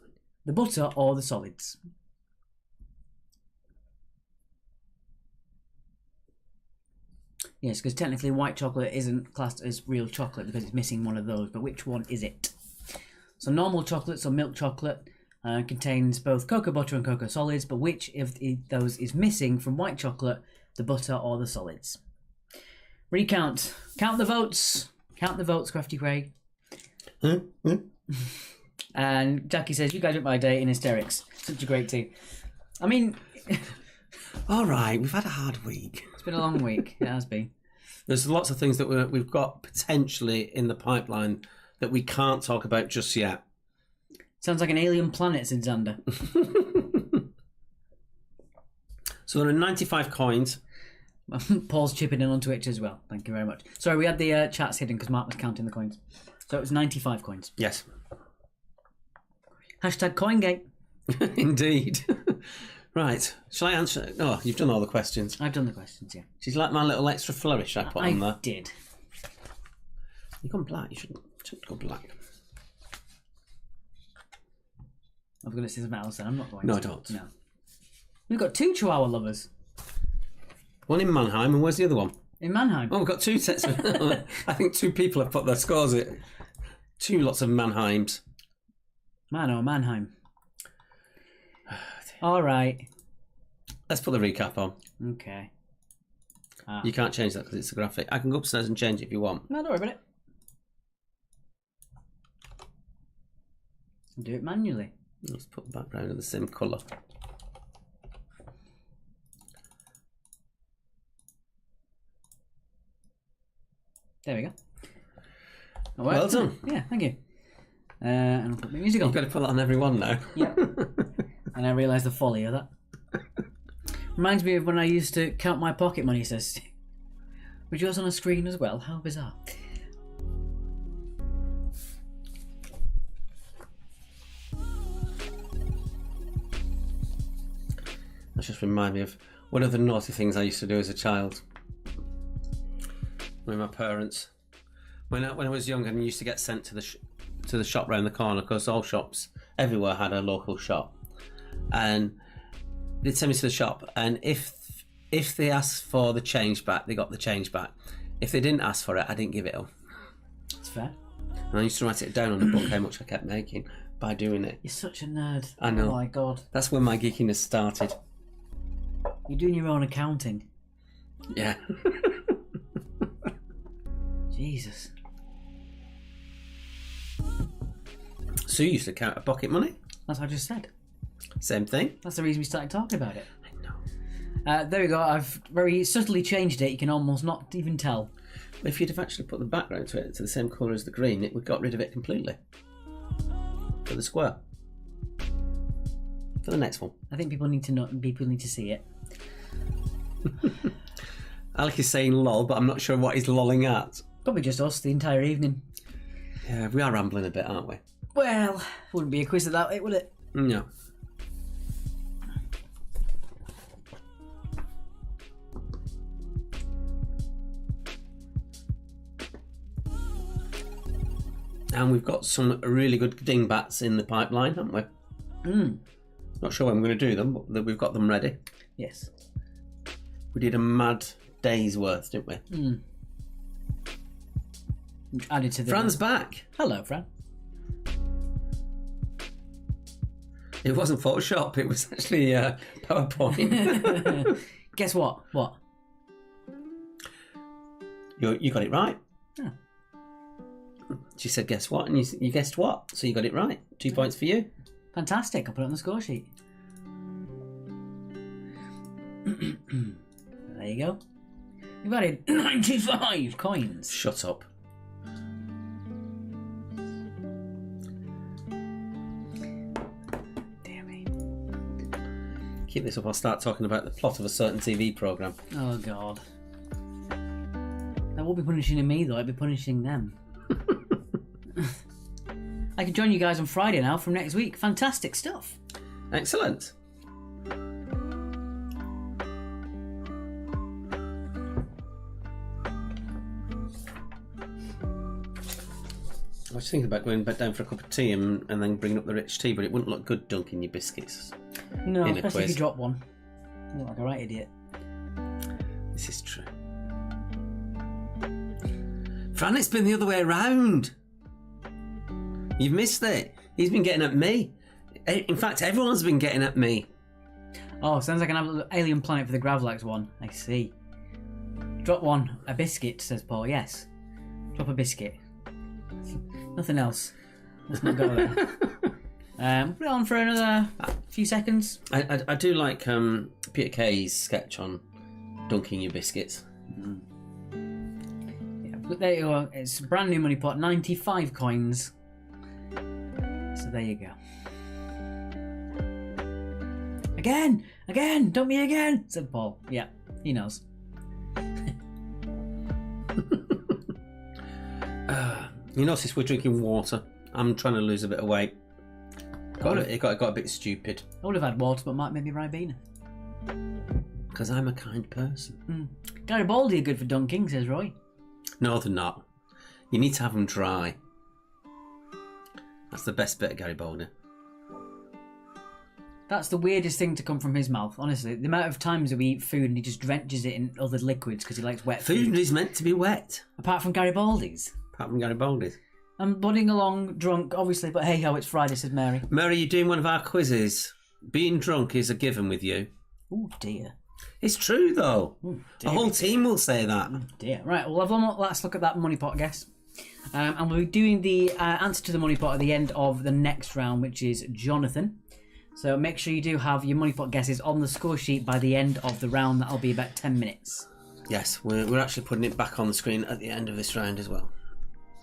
The butter or the solids? Yes, because technically white chocolate isn't classed as real chocolate because it's missing one of those, but which one is it? So normal chocolate, so milk chocolate, contains both cocoa butter and cocoa solids, but which of those is missing from white chocolate, the butter or the solids? Recount. Count the votes. Count the votes, Crafty Craig. And Jackie says, you guys went my day in hysterics. Such a great team. I mean... All right, we've had a hard week. It's been a long week. It has been. There's lots of things that we've got potentially in the pipeline that we can't talk about just yet. Sounds like an alien planet, said Xander. So there are 95 coins. Paul's chipping in on Twitch as well. Thank you very much. Sorry, we had the chats hidden because Mark was counting the coins. So it was 95 coins. Yes. Hashtag CoinGate. Indeed. Right. Shall I answer? Oh, you've done all the questions. I've done the questions, yeah. She's like my little extra flourish I put on there. I did. You've gone black. You shouldn't go black. I was going to say something else then. I'm not going No, to. I don't. No. We've got 2 Chihuahua lovers. One in Mannheim, and where's the other one? In Mannheim. Oh, we've got 2 sets of... I think 2 people have put their scores in. 2 lots of Mannheims. Mannheim. All right. Let's put the recap on. Okay. You can't change that because it's a graphic. I can go upstairs and change it if you want. No, don't worry about it. Do it manually. Let's put the background in the same colour. There we go. It Well worked, done. didn't it? Yeah, thank you. And I'll put my music on. You've got to put that on every one now. Yeah. And I realised the folly of that. Reminds me of when I used to count my pocket money, says. Was yours on a screen as well? How bizarre. That just reminds me of one of the naughty things I used to do as a child with my parents. When I was young and used to get sent to the shop round the corner, because all shops everywhere had a local shop, and they'd send me to the shop, and if they asked for the change back, they got the change back. If they didn't ask for it, I didn't give it up. That's fair. And I used to write it down on the book how much I kept making by doing it. You're such a nerd. I know. Oh my god. That's when my geekiness started. You're doing your own accounting. Yeah. Jesus. Sue used to count her pocket money. That's what I just said. Same thing. That's the reason we started talking about it. I know. There we go. I've very subtly changed it. You can almost not even tell. If you'd have actually put the background to it to the same colour as the green, it would got rid of it completely. For the square. For the next one. I think people need to know. People need to see it. Alec is saying lol, but I'm not sure what he's lolling at. Probably just us the entire evening. Yeah, we are rambling a bit, aren't we? Well, wouldn't be a quiz at that, would it? No. And we've got some really good dingbats in the pipeline, haven't we? Not sure when we're going to do them, but we've got them ready. Yes. We did a mad day's worth, didn't we? Added to the. Fran's back. Hello, Fran. It wasn't Photoshop, it was actually PowerPoint. Guess what? What? You got it right. Yeah. She said, guess what? And you guessed what? So you got it right. 2 points for you. Fantastic. I'll put it on the score sheet. There you go. You've added 95 coins. Shut up. Dear me. Keep this up, I'll start talking about the plot of a certain TV programme. Oh, God. That won't be punishing me, though. I'd be punishing them. I can join you guys on Friday now from next week. Fantastic stuff. Excellent. I was thinking about going back down for a cup of tea and then bringing up the rich tea, but it wouldn't look good dunking your biscuits. No, in a especially if quiz. you drop one. You look like a right idiot. This is true. Fran, it's been the other way around. You've missed it. He's been getting at me. In fact, everyone's been getting at me. Oh, sounds like an alien planet for the Gravlax one. I see. Drop one. A biscuit, says Paul. Yes. Drop a biscuit. Nothing else. Let's not go there. Put it on for another few seconds. I do like Peter Kay's sketch on dunking your biscuits. Yeah, but there you go. It's a brand new money pot. 95 coins. So there you go. Again, dump me again, said Paul. Yeah, he knows. You notice we're drinking water. I'm trying to lose a bit of weight. It got a bit stupid. I would have had water, but might maybe Ribena. Because I'm a kind person. Garibaldi are good for dunking, says Roy. No, they're not. You need to have them dry. That's the best bit of Garibaldi. That's the weirdest thing to come from his mouth, honestly. The amount of times that we eat food and he just drenches it in other liquids because he likes wet food. Food is meant to be wet. Apart from Garibaldi's. Apart from Garibaldi's. I'm budding along drunk, obviously, but hey ho, it's Friday, said Mary. Mary, you're doing one of our quizzes. Being drunk is a given with you. Oh dear. It's true, though. Ooh, The whole team will say that. Dear. Right, well, let's look at that money pot, I guess. And we'll be doing the answer to the money pot at the end of the next round, which is Jonathan. So make sure you do have your money pot guesses on the score sheet by the end of the round. That'll be about 10 minutes. Yes, we're actually putting it back on the screen at the end of this round as well.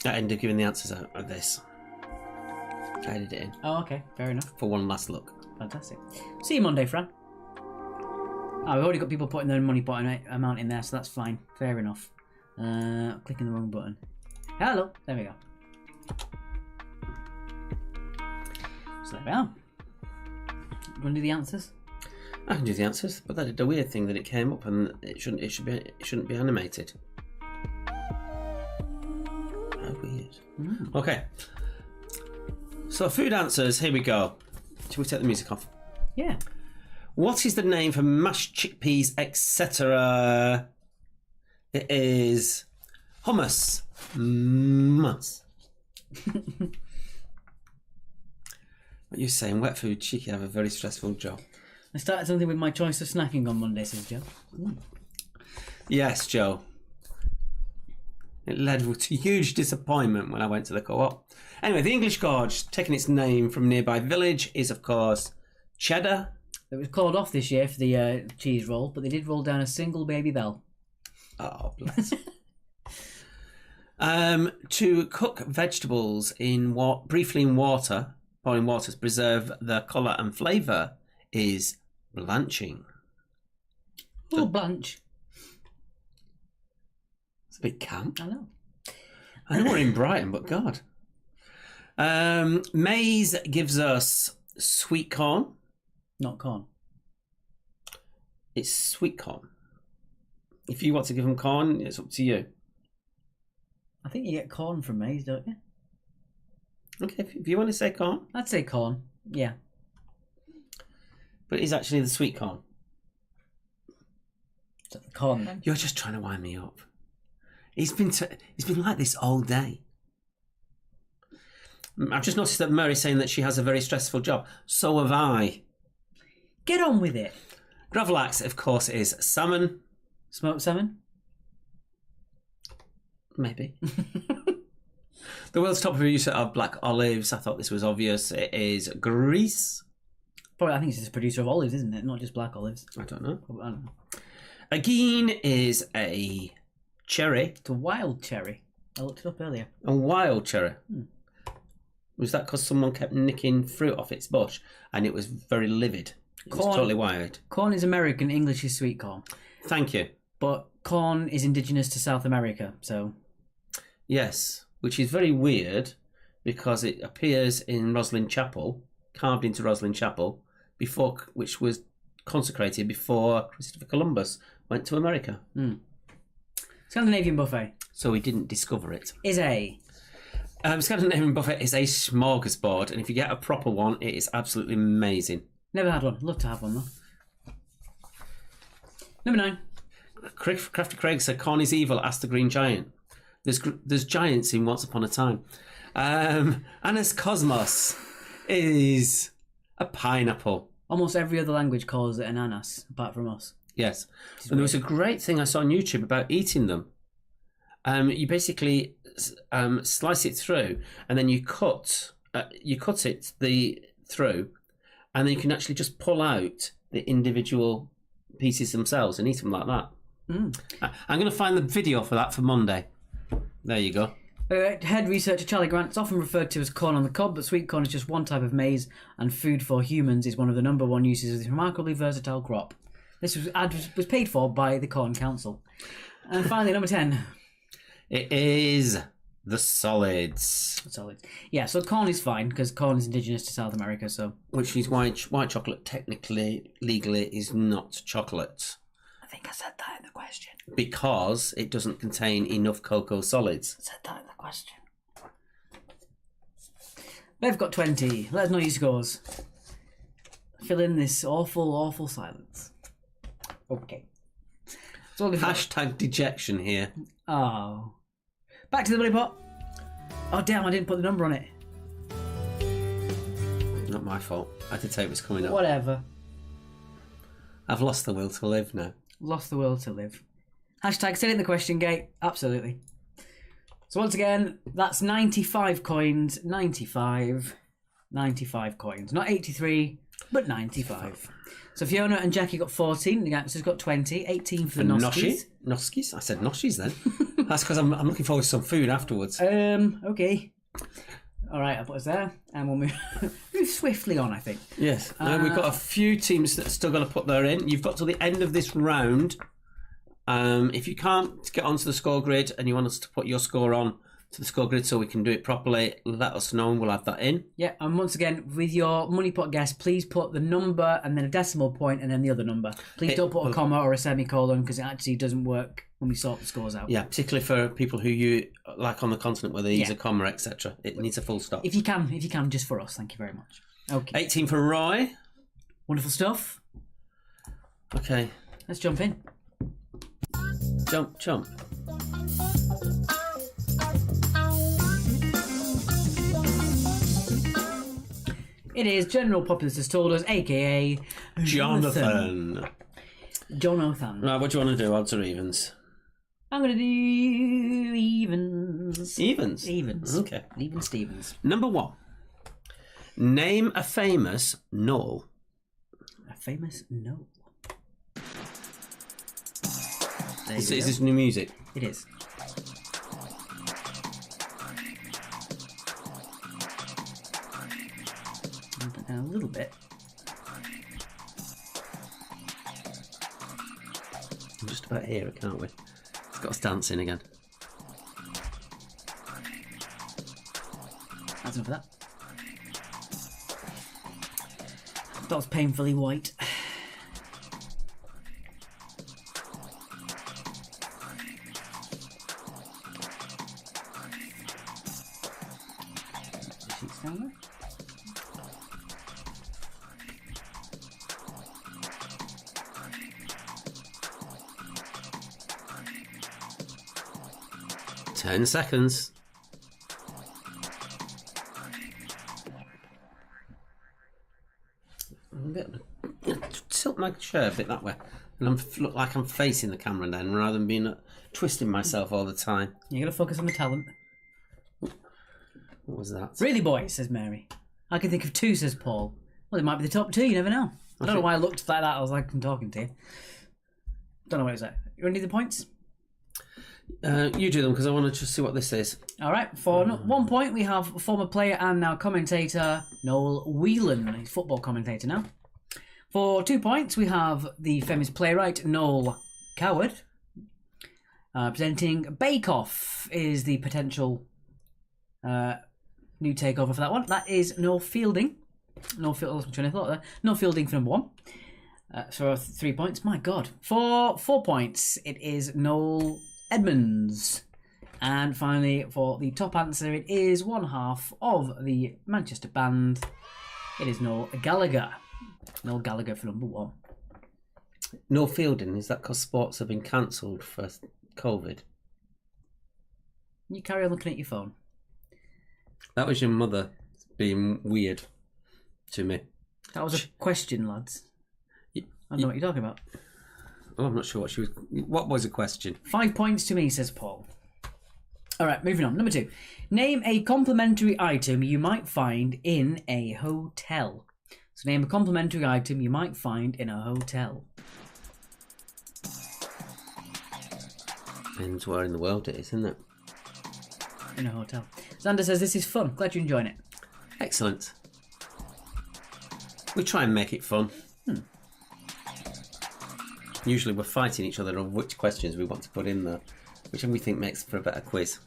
I ended up giving the answers out of this. I added it in Oh, okay. Fair enough. for one last look. Fantastic. See you Monday, Fran. Oh, we've already got people putting their money button amount in there, so that's fine. Fair enough. Clicking the wrong button. Hello. There we go. So there we are. You want to do the answers? I can do the answers, but that did a weird thing that it came up and it shouldn't be animated. How weird. Okay. So food answers, here we go. Shall we take the music off? Yeah. What is the name for mashed chickpeas, etc.? It is hummus. What are you saying? Wet food, cheeky, have a very stressful job. I started something with my choice of snacking on Monday, says Joe. Yes, Joe. It led to huge disappointment when I went to the co-op. Anyway, the English gorge, taking its name from a nearby village, is of course cheddar. It was called off this year for the cheese roll, but they did roll down a single baby bell. Oh, bless. To cook vegetables briefly in water, boiling water to preserve their colour and flavour, is blanching. Oh, blanch. It's a bit camp. I know. I know we're in Brighton, but God. Maize gives us sweet corn. Not corn. It's sweet corn. If you want to give them corn, it's up to you. I think you get corn from maize, don't you? Okay, if you want to say corn. I'd say corn. Yeah. But it's actually the sweet corn. So corn then. You're just trying to wind me up. He's been like this all day. I've just noticed that Mary's saying that she has a very stressful job. So have I. Get on with it. Gravlax, of course, is salmon. Smoked salmon? Maybe. The world's top producer of black olives. I thought this was obvious. It is Greece. Probably, I think it's just a producer of olives, isn't it? Not just black olives. I don't know. I don't know. Ageen is a cherry. It's a wild cherry. I looked it up earlier. A wild cherry. Was that because someone kept nicking fruit off its bush and it was very livid? It was totally wild. Corn is American, English is sweet corn. Thank you. But corn is indigenous to South America, so... Yes, which is very weird because it appears in Roslin Chapel, carved into Roslin Chapel, which was consecrated before Christopher Columbus went to America. Scandinavian buffet. So he didn't discover it. Is a... Scandinavian buffet is a smorgasbord, and if you get a proper one, it is absolutely amazing. Never had one. Love to have one, though. Number 9. Crafty Craig said, corn is evil, ask the Green Giant. There's giants in Once Upon a Time. Anas Cosmos is a pineapple. Almost every other language calls it an ananas, apart from us. Yes. And there was a great thing I saw on YouTube about eating them. You basically slice it through, and then you cut it through, and then you can actually just pull out the individual pieces themselves and eat them like that. I'm going to find the video for that for Monday. There you go. Head researcher Charlie Grant, it's often referred to as corn on the cob, but sweet corn is just one type of maize, and food for humans is one of the number one uses of this remarkably versatile crop. This was paid for by the Corn Council. And finally, number 10. It is the solids. Solids. Yeah, so corn is fine, because corn is indigenous to South America, so... Which is why white chocolate technically, legally, is not chocolate. I think I said that in the question. Because it doesn't contain enough cocoa solids. I said that in the question. They've got 20. Let us know your scores. Fill in this awful, awful silence. Okay. Hashtag dejection here. Oh. Back to the money pot. Oh, damn, I didn't put the number on it. Not my fault. I did say it was coming up. Whatever. I've lost the will to live now. Lost the will to live. Hashtag said it in the question gate. Absolutely. So once again, that's 95 coins. 95 coins. Not 83, But 95. So Fiona and Jackie got 14. The gangsters got 20. 18 for the Noskies. Noskies? I said Noskies then. That's because I'm looking forward to some food afterwards. Okay. All right, I'll put us there. And we'll move swiftly on, I think. Yes. We've got a few teams that are still going to put their in. You've got till the end of this round. If you can't get onto the score grid and you want us to put your score on to the score grid so we can do it properly, let us know and we'll have that in. Yeah, and once again, with your money pot guess, please put the number and then a decimal point and then the other number. Please don't put a comma or a semicolon because it actually doesn't work when we sort the scores out. Yeah, particularly for people who you like on the continent where they use a comma, etc. It needs a full stop. If you can, just for us. Thank you very much. Okay. 18 for Roy. Wonderful stuff. Okay. Let's jump in. Jump. It is General Populace has told us, a.k.a. Jonathan. Right, what do you want to do? Odds or evens? I'm going to do evens. Evens? Evens. Okay. Even Stevens. Number 1. Name a famous knoll. A famous knoll. Is this new music? It is. A little bit. I'm just about here, can't we? It's got us dancing again. That's enough of that. That was painfully white. Sheets down there. Ten seconds. Tilt my chair a bit that way, and look like I'm facing the camera then, rather than being twisting myself all the time. You're gonna focus on the talent. What was that? Really, boy, says Mary. I can think of 2, says Paul. Well, it might be the top 2. You never know. I don't know why I looked like that. I was like, I'm talking to you. Don't know what it was like. You want to do the points? You do them because I want to just see what this is. All right. For 1 point, we have former player and now commentator Noel Whelan. He's football commentator now. For 2 points, we have the famous playwright Noel Coward. Presenting Bake Off is the potential new takeover for that one. That is Noel Fielding. Noel Fielding for number 1. For 3 points. My God. For 4 points, it is Noel Edmonds. And finally, for the top answer, it is one half of the Manchester band. It is Noel Gallagher. Noel Gallagher for number 1. No Fielding, is that because sports have been cancelled for COVID? You carry on looking at your phone. That was your mother being weird to me. That was a question, lads. I don't know what you're talking about. Oh, I'm not sure what she was. What was the question? 5 points to me, says Paul. All right, moving on. Number 2. Name a complimentary item you might find in a hotel. So name a complimentary item you might find in a hotel. Depends where in the world it is, isn't it? In a hotel. Xander says, this is fun. Glad you're enjoying it. Excellent. We try and make it fun. Usually we're fighting each other on which questions we want to put in there, which we think makes for a better quiz.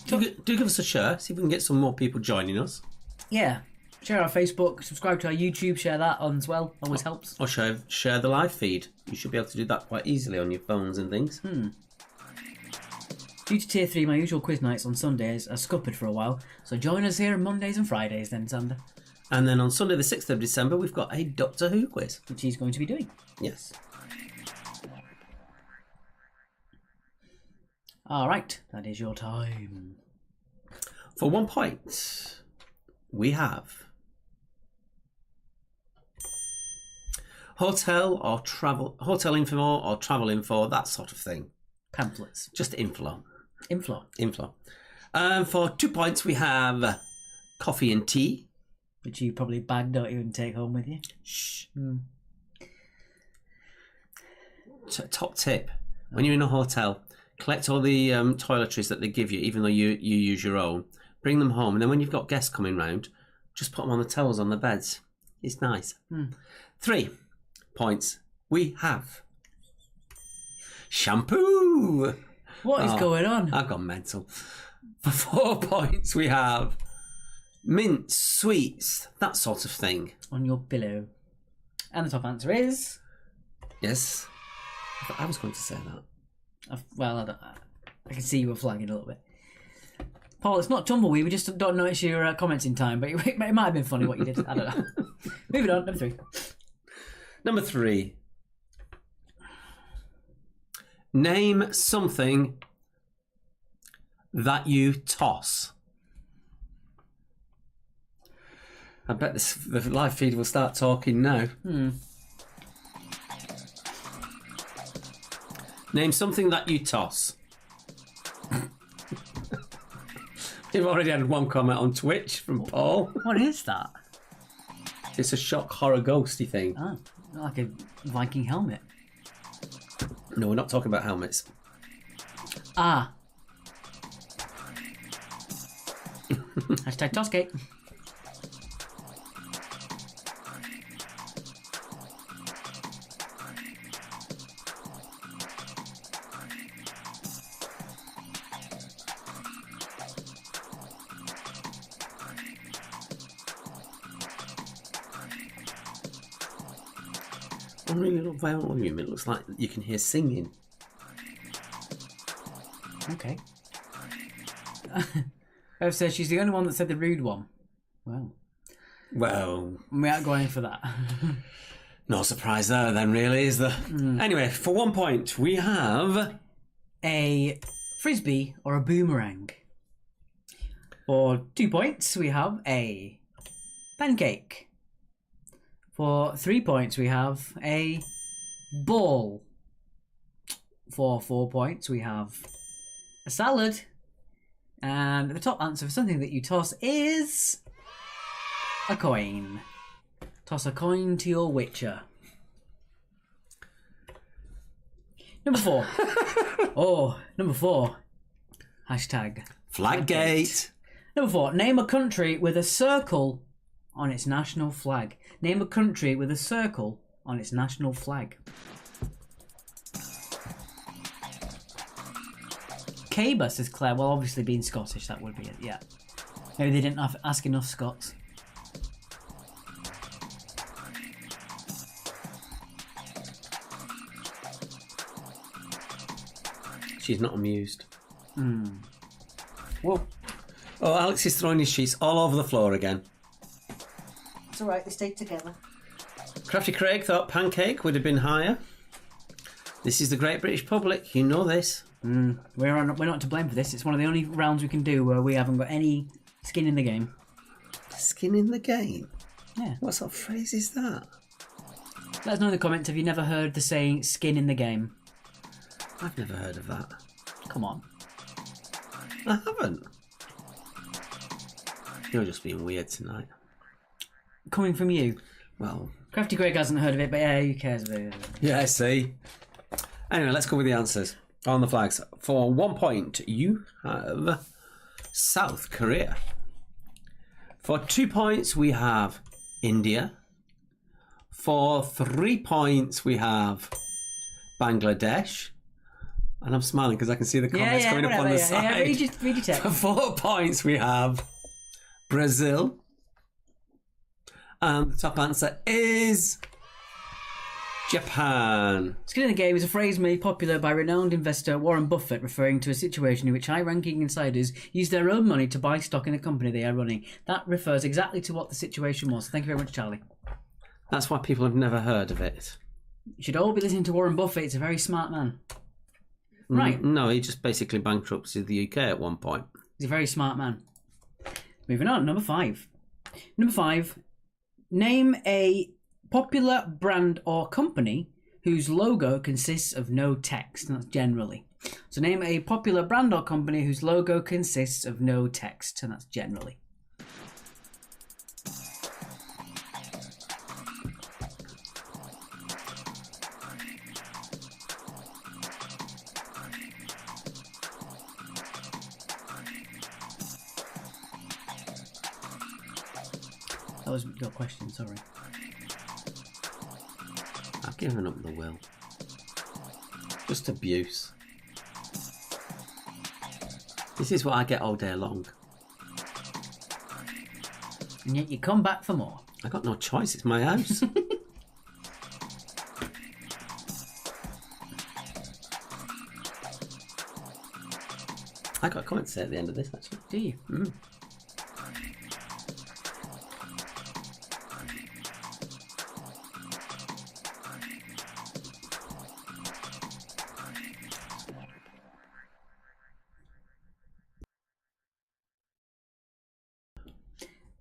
Do give us a share, see if we can get some more people joining us. Yeah. Share our Facebook, subscribe to our YouTube, share that on as well. Always helps. Or share the live feed. You should be able to do that quite easily on your phones and things. Due to Tier 3, my usual quiz nights on Sundays are scuppered for a while, so join us here on Mondays and Fridays then, Xander. And then on Sunday the 6th of December, we've got a Doctor Who quiz. Which he's going to be doing. Yes. Alright, that is your time. For 1 point, we have hotel info or travel info, that sort of thing. Pamphlets. Just inflow. Inflow. Inflow. For 2 points, we have coffee and tea. Which you probably bag, don't you, and take home with you? Shh. Mm. Top tip. When you're in a hotel, collect all the toiletries that they give you, even though you use your own. Bring them home. And then when you've got guests coming round, just put them on the towels on the beds. It's nice. 3 points. We have shampoo. What is going on? I've gone mental. For 4 points, we have mints, sweets, that sort of thing. On your pillow. And the top answer is... Yes. I was going to say that. I can see you were flagging a little bit. Paul, it's not tumbleweed. We just don't notice your comments in time, but it might have been funny what you did. I don't know. Moving on, number 3. Number 3. Name something that you toss. I bet the live feed will start talking now. Name something that you toss. You've already had one comment on Twitch from Paul. What is that? It's a shock horror ghosty thing. Oh, like a Viking helmet. No, we're not talking about helmets. Ah. Hashtag tosscake. I'm really not violent volume. It looks like you can hear singing. Okay. Bev says she's the only one that said the rude one. Well, we aren't going for that. No surprise there then, really, is there? Anyway, for 1 point, we have a frisbee or a boomerang. For 2 points, we have a pancake. For 3 points, we have a ball. For 4 points, we have a salad. And the top answer for something that you toss is a coin. Toss a coin to your witcher. Number 4. Number 4. Hashtag Flaggate. Number 4. Name a country with a circle on its national flag. Name a country with a circle on its national flag. Caber, says Claire. Well, obviously being Scottish, that would be it, yeah. Maybe they didn't ask enough Scots. She's not amused. Whoa. Oh, Alex is throwing his sheets all over the floor again. It's alright, they stay together. Crafty Craig thought pancake would have been higher. This is the Great British Public, you know this. We're not to blame for this. It's one of the only rounds we can do where we haven't got any skin in the game. Skin in the game? Yeah. What sort of phrase is that? Let us know in the comments if you've never heard the saying skin in the game. I've never heard of that. Come on. I haven't. You're just being weird tonight. Coming from you. Well, Crafty Greg hasn't heard of it, but yeah, who cares about it? yeah, I see. Anyway, let's go with the answers on the flags. For 1 point, you have South Korea. For 2 points, we have India. For 3 points, we have Bangladesh. And I'm smiling because I can see the comments coming up on the side. Yeah, read your text. For 4 points, we have Brazil. And the top answer is Japan. Skin in the game is a phrase made popular by renowned investor Warren Buffett, referring to a situation in which high-ranking insiders use their own money to buy stock in the company they are running. That refers exactly to what the situation was. Thank you very much, Charlie. That's why people have never heard of it. You should all be listening to Warren Buffett. He's a very smart man. Right. No, he just basically bankrupted the UK at one point. He's a very smart man. Moving on, number 5. Number 5, name a popular brand or company whose logo consists of no text. That's generally. So name a popular brand or company whose logo consists of no text, and that's generally. That was your question, sorry. I've given up the will. Just abuse. This is what I get all day long. And yet you come back for more. I got no choice, it's my house. I got a comment to say at the end of this, actually. Do you? Mm.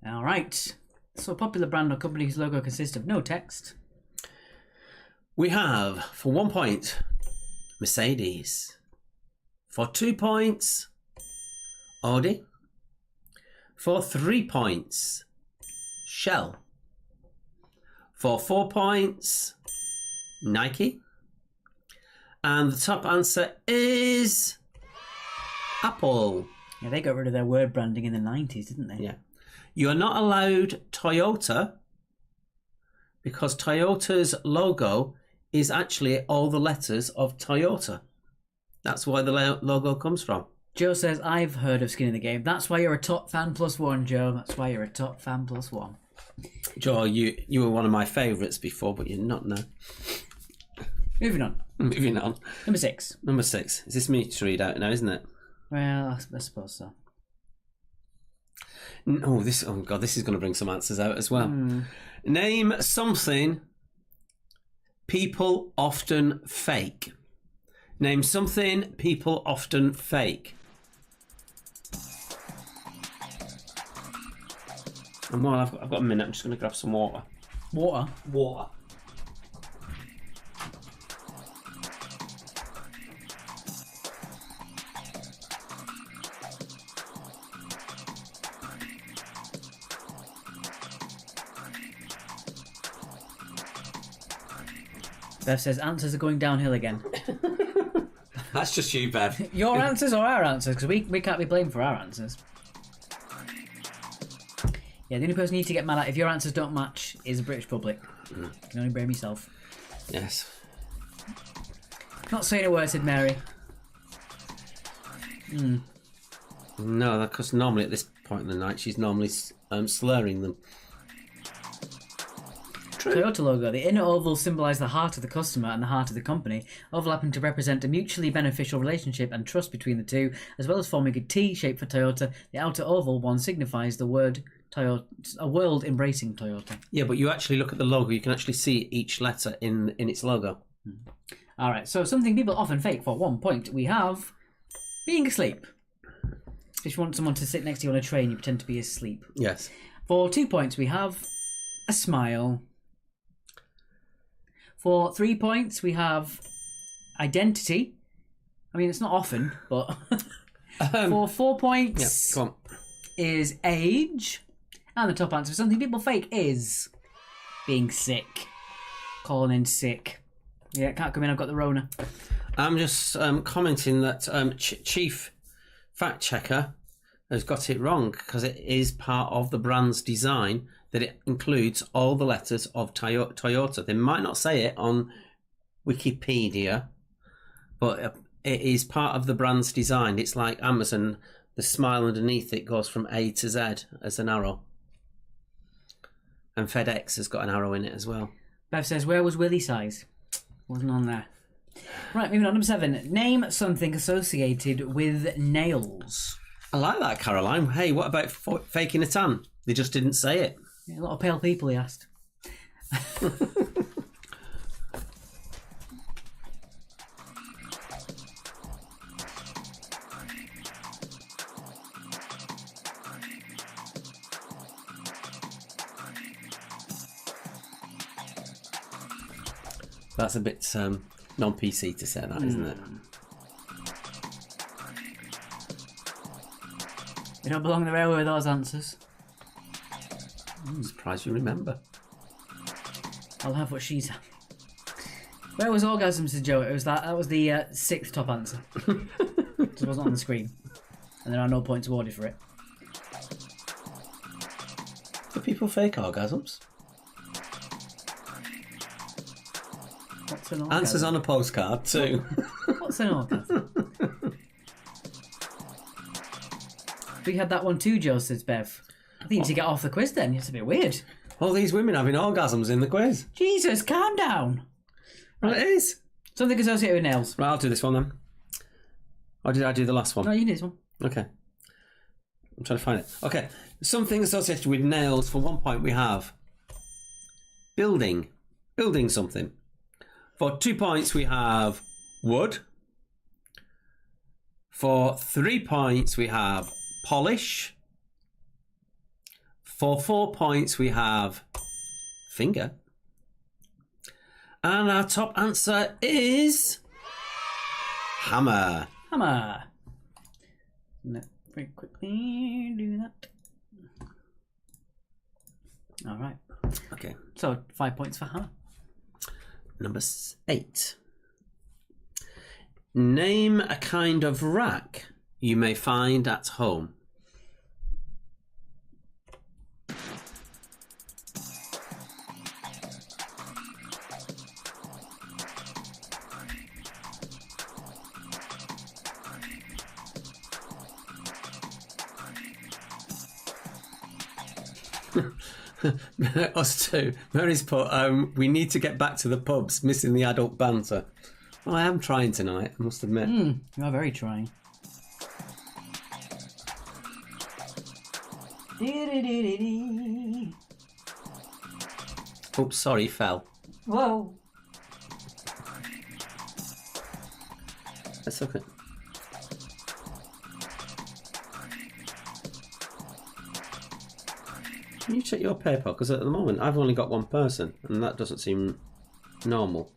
All right. So a popular brand or company whose logo consists of no text. We have, for 1 point, Mercedes. For 2 points, Audi. For 3 points, Shell. For 4 points, Nike. And the top answer is Apple. Yeah, they got rid of their word branding in the 90s, didn't they? Yeah. You're not allowed Toyota because Toyota's logo is actually all the letters of Toyota. That's where the logo comes from. Joe says, I've heard of Skin in the Game. That's why you're a top fan +1, Joe. That's why you're a top fan +1. Joe, you were one of my favourites before, but you're not now. Moving on. Moving on. Number 6. Number 6. Is this me to read out now, isn't it? Well, I suppose so. Oh God, this is going to bring some answers out as well. Name something people often fake. Name something people often fake. And while I've got a minute, I'm just going to grab some water. Water? Water. Bev says answers are going downhill again. That's just you, Bev. Your answers or our answers? Because we can't be blamed for our answers. Yeah, the only person you need to get mad at if your answers don't match is the British public. You can only blame yourself. Yes. Not saying a word, said Mary. No, because normally at this point in the night, she's normally slurring them. True. Toyota logo. The inner oval symbolise the heart of the customer and the heart of the company, overlapping to represent a mutually beneficial relationship and trust between the two, as well as forming a T shape for Toyota. The outer oval one signifies the word Toyota, a world embracing Toyota. Yeah, but you actually look at the logo, you can actually see each letter in its logo. All right, so something people often fake. For 1 point, we have being asleep. If you want someone to sit next to you on a train, you pretend to be asleep. Yes. For 2 points, we have a smile. For 3 points, we have identity. I mean, it's not often, but for 4 points come on. is age. And the top answer for something people fake is being sick. Calling in sick. Yeah, can't come in, I've got the Rona. I'm just commenting that Chief Fact Checker has got it wrong because it is part of the brand's design that it includes all the letters of Toyota. They might not say it on Wikipedia, but it is part of the brand's design. It's like Amazon, the smile underneath it goes from A to Z as an arrow. And FedEx has got an arrow in it as well. Bev says, where was Willie size? Wasn't on there. Right, moving on. Number 7. Name something associated with nails. I like that, Caroline. Hey, what about faking a tan? They just didn't say it. Yeah, a lot of pale people, he asked. That's a bit non-PC to say that, isn't it? We don't belong the railway with those answers. I'm surprised you remember. I'll have what she's had. Where was orgasms to Joe? It was that was the 6th top answer. It wasn't on the screen. And there are no points awarded for it. Do people fake orgasms? What's an orgasm? Answers on a postcard too. What's an orgasm? We had that one too, Joe, says Bev. I think you need to get off the quiz then. It's a bit weird. All these women having orgasms in the quiz. Jesus, calm down. Well, it is. Something associated with nails. Right, I'll do this one then. Or did I do the last one? No, you do this one. Okay. I'm trying to find it. Okay. Something associated with nails. For 1 point, we have building. Building something. For 2 points, we have wood. For 3 points, we have polish. For 4 points, we have finger. And our top answer is hammer. Hammer. Very quickly do that. All right. Okay. So 5 points for hammer. Number 8. Name a kind of rack you may find at home. Us too. Mary's put, we need to get back to the pubs, missing the adult banter. Well, I am trying tonight, I must admit. You are very trying. Oops, sorry, fell. Whoa. That's okay. Can you check your paper? Because at the moment I've only got one person and that doesn't seem normal.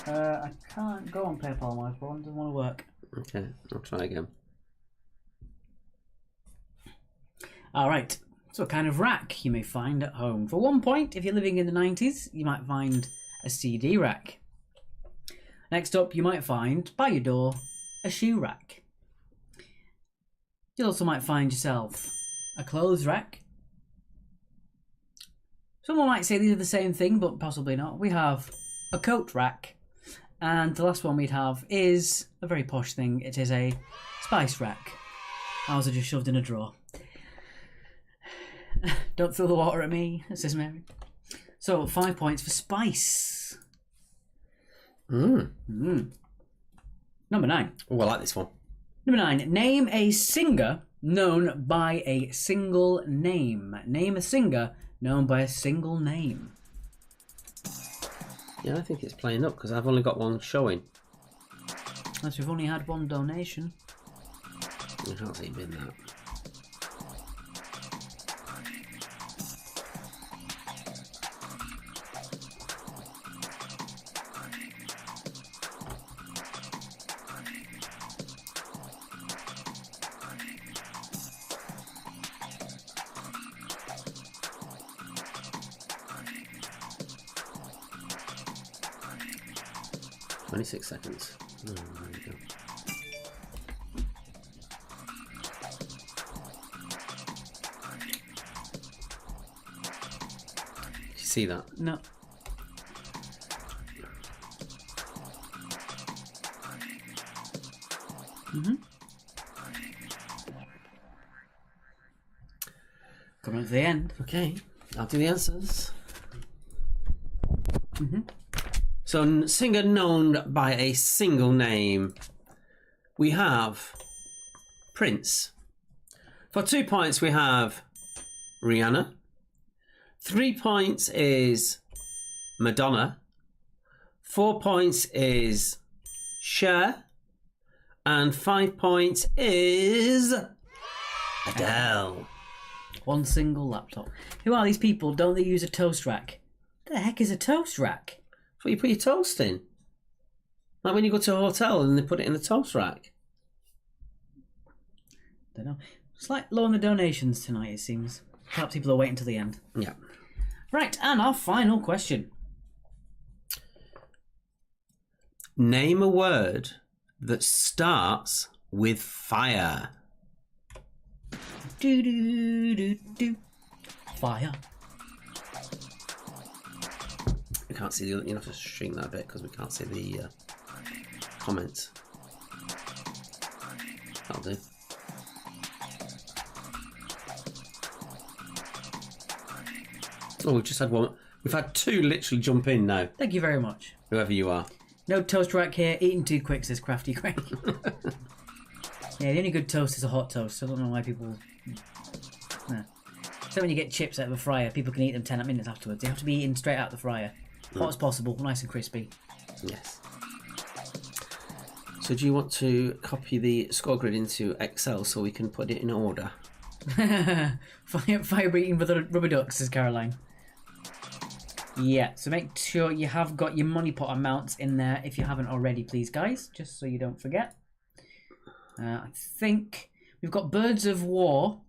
I can't go on PayPal on my phone. It doesn't want to work. Okay, I'll try again. All right. So, what kind of rack you may find at home? For 1 point, if you're living in the 90s, you might find a CD rack. Next up, you might find, by your door, a shoe rack. You also might find yourself a clothes rack. Someone might say these are the same thing, but possibly not. We have a coat rack. And the last one we'd have is a very posh thing. It is a spice rack. Ours are just shoved in a drawer. Don't throw the water at me, says Mary. So 5 points for spice. Number 9. Oh, I like this one. Number 9. Name a singer known by a single name. Name a singer known by a single name. Yeah, I think it's playing up because I've only got one showing. Unless we've only had one donation. It hasn't been that. "26 seconds. Oh, there we go. Did you see that? No. Coming to the end. Okay, I'll do the answers. So, singer known by a single name. We have Prince. For 2 points, we have Rihanna. 3 points is Madonna. 4 points is Cher. And 5 points is Adele. One single laptop. Who are these people? Don't they use a toast rack? What the heck is a toast rack? What you put your toast in. Like when you go to a hotel and they put it in the toast rack. Don't know. Slight low on the donations tonight, it seems. Perhaps people are waiting till the end. Yeah. Right, and our final question. Name a word that starts with fire. Do do do do. Fire. We can't see the. You have to shrink that a bit because we can't see the comments. That'll do. Oh, we've just had one. We've had two literally jump in now. Thank you very much. Whoever you are. No toast rack here. Eating too quick, says Crafty Craig. Yeah, the only good toast is a hot toast. I don't know why people... Nah. So when you get chips out of a fryer, people can eat them 10 minutes afterwards. They have to be eaten straight out of the fryer. Hot as possible, nice and crispy. Yes. So do you want to copy the score grid into Excel so we can put it in order? Fire eating rubber ducks, says Caroline. Yeah, so make sure you have got your money pot amounts in there if you haven't already, please, guys, just so you don't forget. I think we've got Birds of War.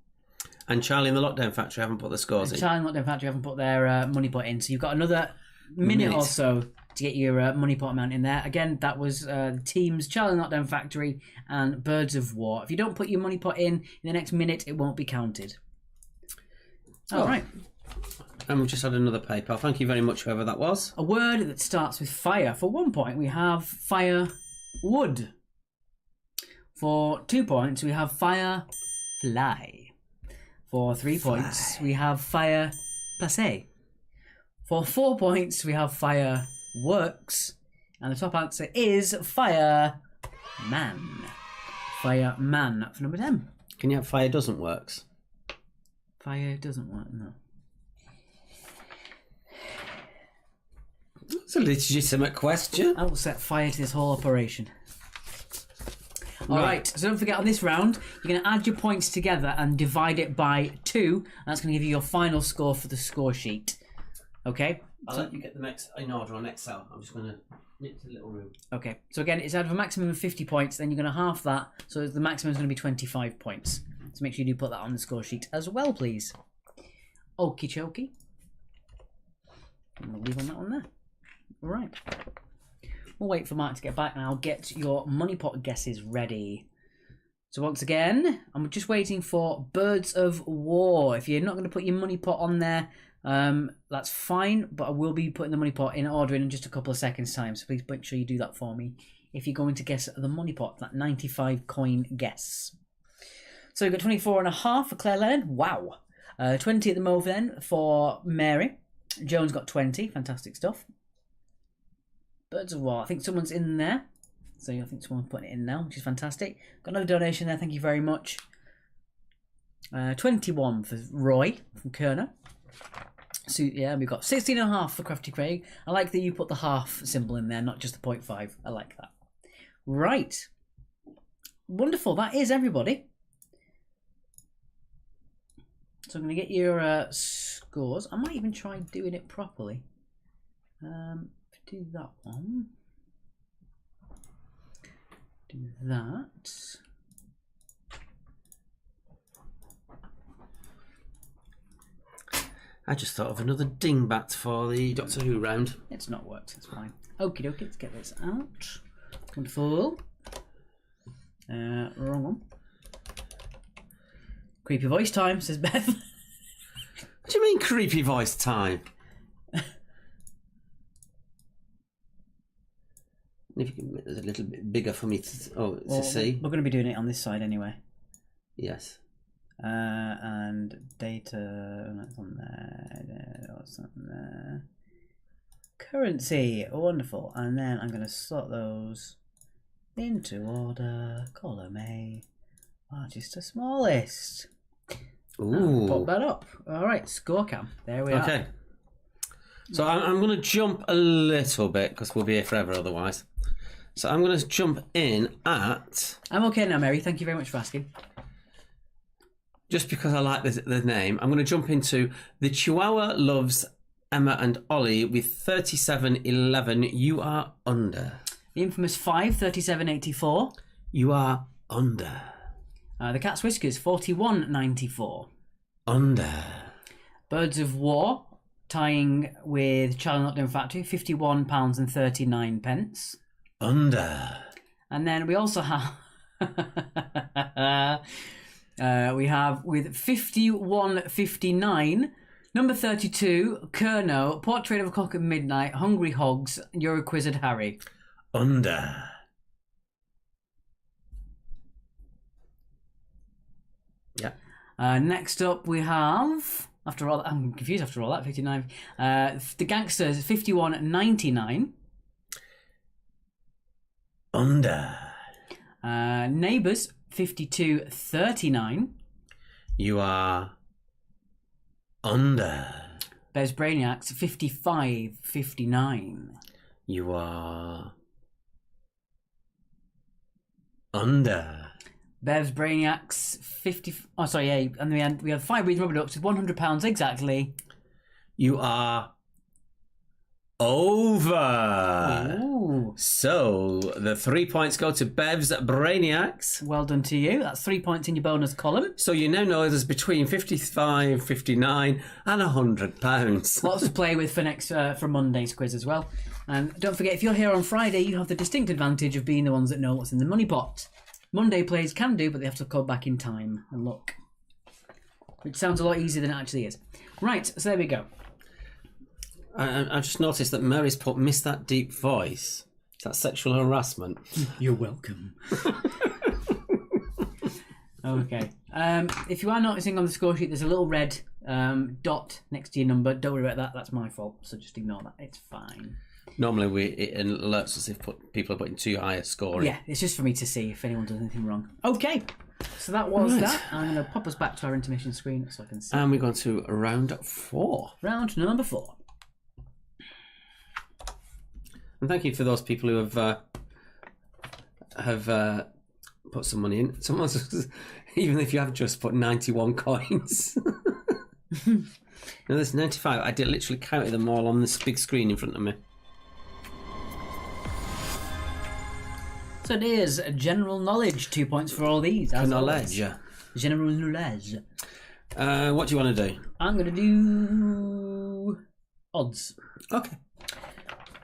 And Charlie in the Lockdown Factory haven't put the scores in. Charlie in the Lockdown Factory haven't put their money pot in, so you've got another minute or so to get your money pot amount in there. Again, that was the teams Charlie in the Lockdown Factory and Birds of War. If you don't put your money pot in the next minute, it won't be counted. All right. And we've just had another PayPal. Thank you very much, whoever that was. A word that starts with fire. For 1 point, we have fire wood. For 2 points, we have fire fly. For 3 points, we have fire passé. For 4 points, we have fire works. And the top answer is fire man. Fire man for number 10. Can you have fire doesn't works? Fire doesn't work, no. That's a legitimate question. I will set fire to this whole operation. Alright, so don't forget on this round, you're going to add your points together and divide it by 2. And that's going to give you your final score for the score sheet. Okay? I'll let you get them in order on Excel. I'm just going to nip to the little room. Okay, so again, it's out of a maximum of 50 points, then you're going to half that, so the maximum is going to be 25 points. So make sure you do put that on the score sheet as well, please. Okie chokie. And we'll leave on that one there. Alright. We'll wait for Mark to get back and I'll get your money pot guesses ready. So once again, I'm just waiting for Birds of War. If you're not going to put your money pot on there, that's fine, but I will be putting the money pot in order in just a couple of seconds time, so please make sure you do that for me if you're going to guess the money pot, that 95 coin guess. So we've got 24.5 for Claire Leonard. Wow. 20 at the moment then for Mary. Joan's got 20. Fantastic stuff. Birds of War. I think someone's in there. So I think someone's putting it in now, which is fantastic. Got another donation there. Thank you very much. 21 for Roy from Kerner. So yeah, we've got 16.5 for Crafty Craig. I like that you put the half symbol in there, not just the 0.5. I like that. Right. Wonderful. That is everybody. So I'm going to get your scores. I might even try doing it properly. Do that one. Do that. I just thought of another dingbat for the Doctor Who round. It's not worked. It's fine. Okie dokie. Let's get this out. Wonderful. Wrong one. Creepy voice time, says Beth. What do you mean creepy voice time? If you can make it a little bit bigger for me to see. We're going to be doing it on this side anyway. Yes. And data, that's on there. What's on there? Currency, wonderful. And then I'm going to slot those into order. Column A, largest to smallest. Ooh. Pop that up. All right, score cam. There we are. Okay. So I'm going to jump a little bit because we'll be here forever otherwise. So I'm going to jump in at... I'm okay now, Mary. Thank you very much for asking. Just because I like the name, I'm going to jump into the Chihuahua loves Emma and Ollie with 37.11. You are under. The infamous 5, 37.84. You are under. The Cat's Whiskers, $41.94. Under. Birds of War, tying with Charlie Knockdown Factory, £51.39. Under. And then we also have we have with 51.59, number 32, Kerno, Portrait of a Cock at Midnight, Hungry Hogs, Euroquizzed Harry. Under. Yeah. Next up we have, after all, I'm confused after all that, 59. The Gangsters, 51.99. Under. Neighbours, 52.39. You are under. Bez Brainiacs, 55.59. You are under. Bev's Brainiacs, 50. Oh, sorry, yeah. And we have 5 Breeds Rubber Ducks with £100 exactly. You are over. Ooh. So the 3 points go to Bev's Brainiacs. Well done to you. That's 3 points in your bonus column. So you now know there's between 55, 59 and £100. Lots to play with for Monday's quiz as well. And don't forget, if you're here on Friday, you have the distinct advantage of being the ones that know what's in the money pot. Monday players can do, but they have to go back in time and look. Which sounds a lot easier than it actually is. Right, so there we go. I just noticed that Mary's put "miss that deep voice." Is that sexual harassment? You're welcome. Okay. If you are noticing on the score sheet, there's a little red dot next to your number. Don't worry about that. That's my fault. So just ignore that. It's fine. Normally, it alerts us if people are putting too high a score in. Yeah, it's just for me to see if anyone does anything wrong. Okay. So that was that. I'm going to pop us back to our intermission screen so I can see. And we're going to round 4. Round number 4. And thank you for those people who have put some money in. Someone's, even if you have just put 91 coins. No, there's 95. I did literally counted them all on this big screen in front of me. So it is general knowledge. 2 points for all these. Knowledge. General knowledge. What do you want to do? I'm going to do odds.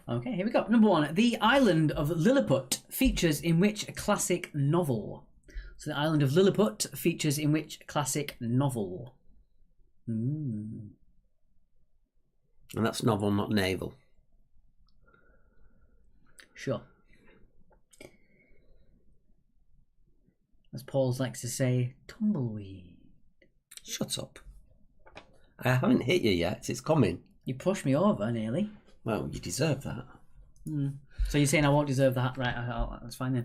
Okay, here we go. Number 1. The island of Lilliput features in which classic novel? So the island of Lilliput features in which classic novel? And that's novel, not naval. Sure. As Paul likes to say, tumbleweed. Shut up. I haven't hit you yet. It's coming. You pushed me over nearly. Well, you deserve that. So you're saying I won't deserve that? Right, that's fine then.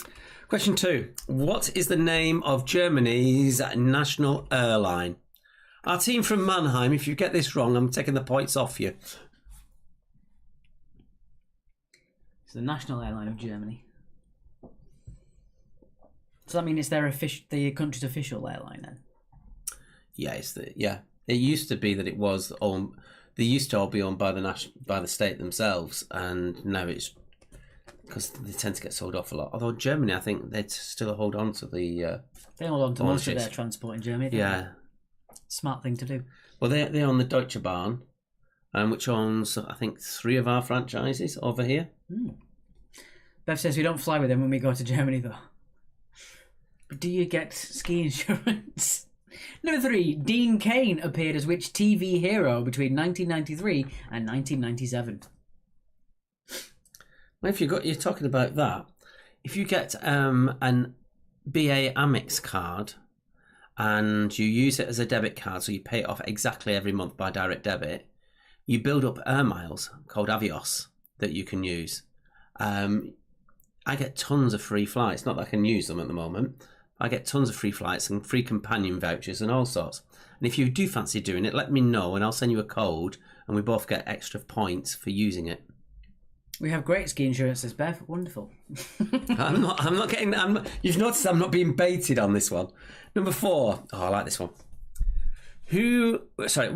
Question 2. What is the name of Germany's national airline? Our team from Mannheim, if you get this wrong, I'm taking the points off you. It's the national airline of Germany. Does that mean it's the country's official airline then? Yeah, It used to be that it was owned. They used to all be owned by the state themselves, and now it's because they tend to get sold off a lot. Although Germany, I think they still hold on to the. They hold on to most of their transport in Germany. Don't they? Smart thing to do. Well, they own the Deutsche Bahn, which owns I think 3 of our franchises over here. Bev says we don't fly with them when we go to Germany though. But do you get ski insurance? Number 3, Dean Cain appeared as which TV hero between 1993 and 1997? Well, if you're talking about that, if you get an BA Amex card and you use it as a debit card, so you pay it off exactly every month by direct debit, you build up air miles called Avios that you can use. I get tons of free flights. Not that I can use them at the moment. I get tons of free flights and free companion vouchers and all sorts. And if you do fancy doing it, let me know and I'll send you a code and we both get extra points for using it. We have great ski insurance, says Bev. Wonderful. I'm not getting. You've noticed I'm not being baited on this one. Number 4. Oh, I like this one.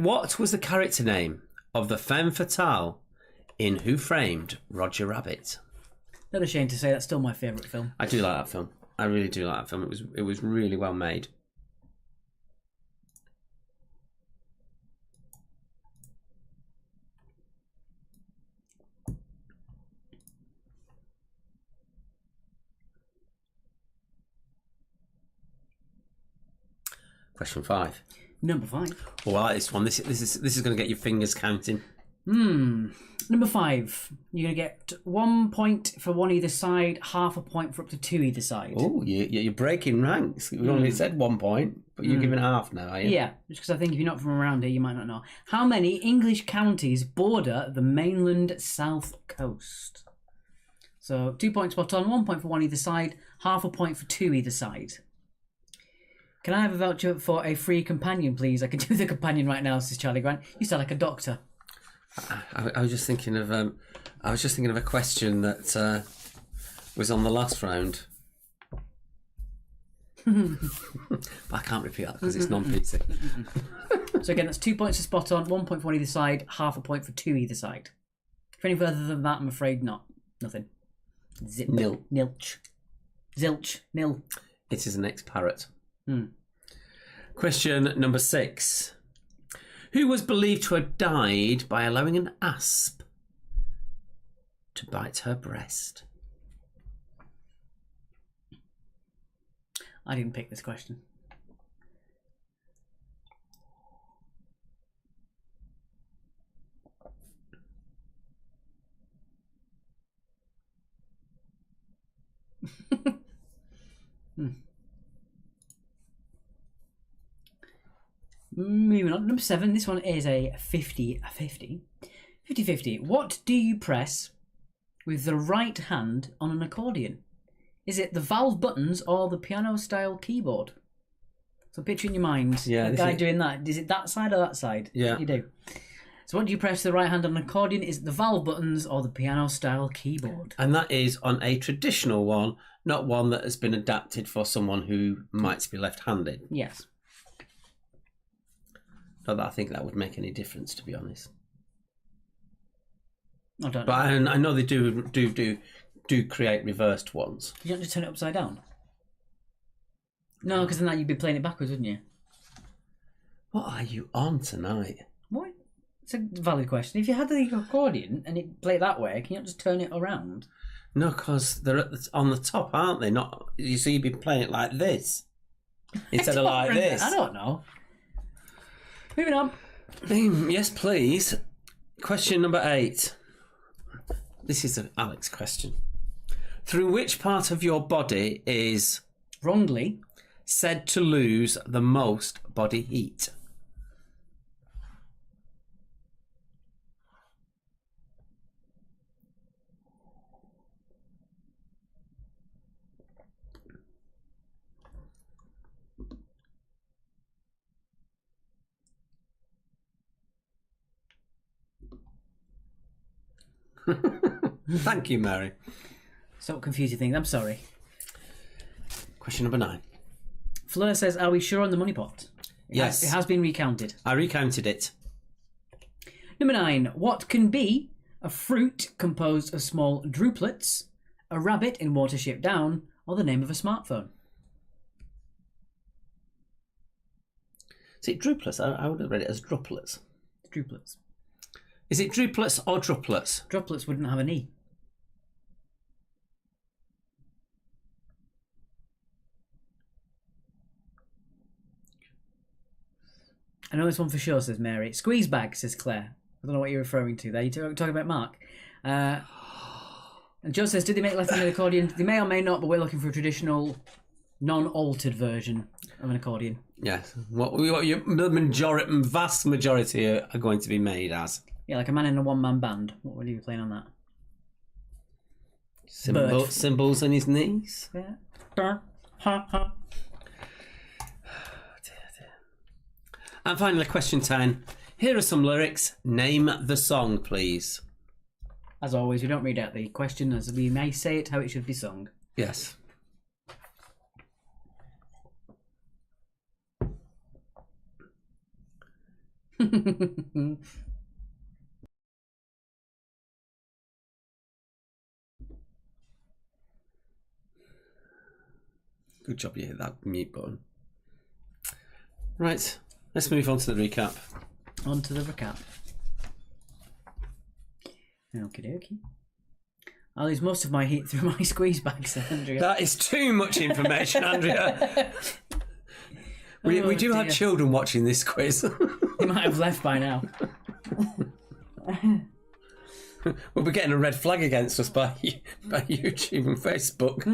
What was the character name of the femme fatale in Who Framed Roger Rabbit? Not ashamed to say that's still my favourite film. I do like that film. I really do like that film. It was really well made. Question 5. Number 5. Oh, I like this one. This is going to get your fingers counting. Number 5. You're going to get 1 point for one either side, half a point for up to 2 either side. Oh, you're breaking ranks. We only said 1 point, but you're giving half now, are you? Yeah, just because I think if you're not from around here, you might not know. How many English counties border the mainland south coast? So 2 points spot on, 1 point for one either side, half a point for 2 either side. Can I have a voucher for a free companion, please? I can do the companion right now, says Charlie Grant. You sound like a doctor. I was just thinking of a question that was on the last round. But I can't repeat that because it's non-PC. So again, that's 2 points to spot on, 1 point for one either side, half a point for 2 either side. For any further than that, I'm afraid not. Nothing. Zip. Nil. Nilch. Zilch. Nil. It is an ex-parrot. Question number 6. Who was believed to have died by allowing an asp to bite her breast? I didn't pick this question. Moving on, number 7. This one is a 50-50. 50-50. What do you press with the right hand on an accordion? Is it the valve buttons or the piano-style keyboard? So picture in your mind the guy doing that. Is it that side or that side? Yeah. You do. So what do you press with the right hand on an accordion? Is it the valve buttons or the piano-style keyboard? And that is on a traditional one, not one that has been adapted for someone who might be left-handed. Yes. Not that I think that would make any difference, to be honest. I don't know. But I know they do create reversed ones. You don't just turn it upside down? No, because then you'd be playing it backwards, wouldn't you? What are you on tonight? What? It's a valid question. If you had the accordion and it played that way, can you not just turn it around? No, because they're on the top, aren't they? Not you see, you'd be playing it like this instead of like this. I don't know. Moving on. Yes, please. Question number 8. This is an Alex question. Through which part of your body is wrongly said to lose the most body heat? Thank you, Mary. So confusing things. I'm sorry. Question number 9. Fleur says, are we sure on the money pot? Yes. It has been recounted. I recounted it. Number 9. What can be a fruit composed of small druplets, a rabbit in Watership Down, or the name of a smartphone? Is it druplets? I would have read it as droplets. Druplets. Is it druplets or droplets? Droplets wouldn't have an E. I know this one for sure, says Mary. Squeeze bag, says Claire. I don't know what you're referring to there. You're talking about Mark. And Joe says, did they make left-handed accordion? They may or may not, but we're looking for a traditional, non-altered version of an accordion. Yes. The vast majority are going to be made as. Yeah, like a man in a one-man band. What would you be playing on that? Cymbals on his knees. Yeah. And finally, question 10. Here are some lyrics. Name the song, please. As always, we don't read out the question as we may say it how it should be sung. Yes. Good job you hit that mute button. Right, let's move on to the recap. On to the recap. Okie dokie. I'll lose most of my heat through my squeeze bags, Andrea. That is too much information, Andrea. We do have dear. children watching this quiz. They might have left by now. We'll be getting a red flag against us by YouTube and Facebook.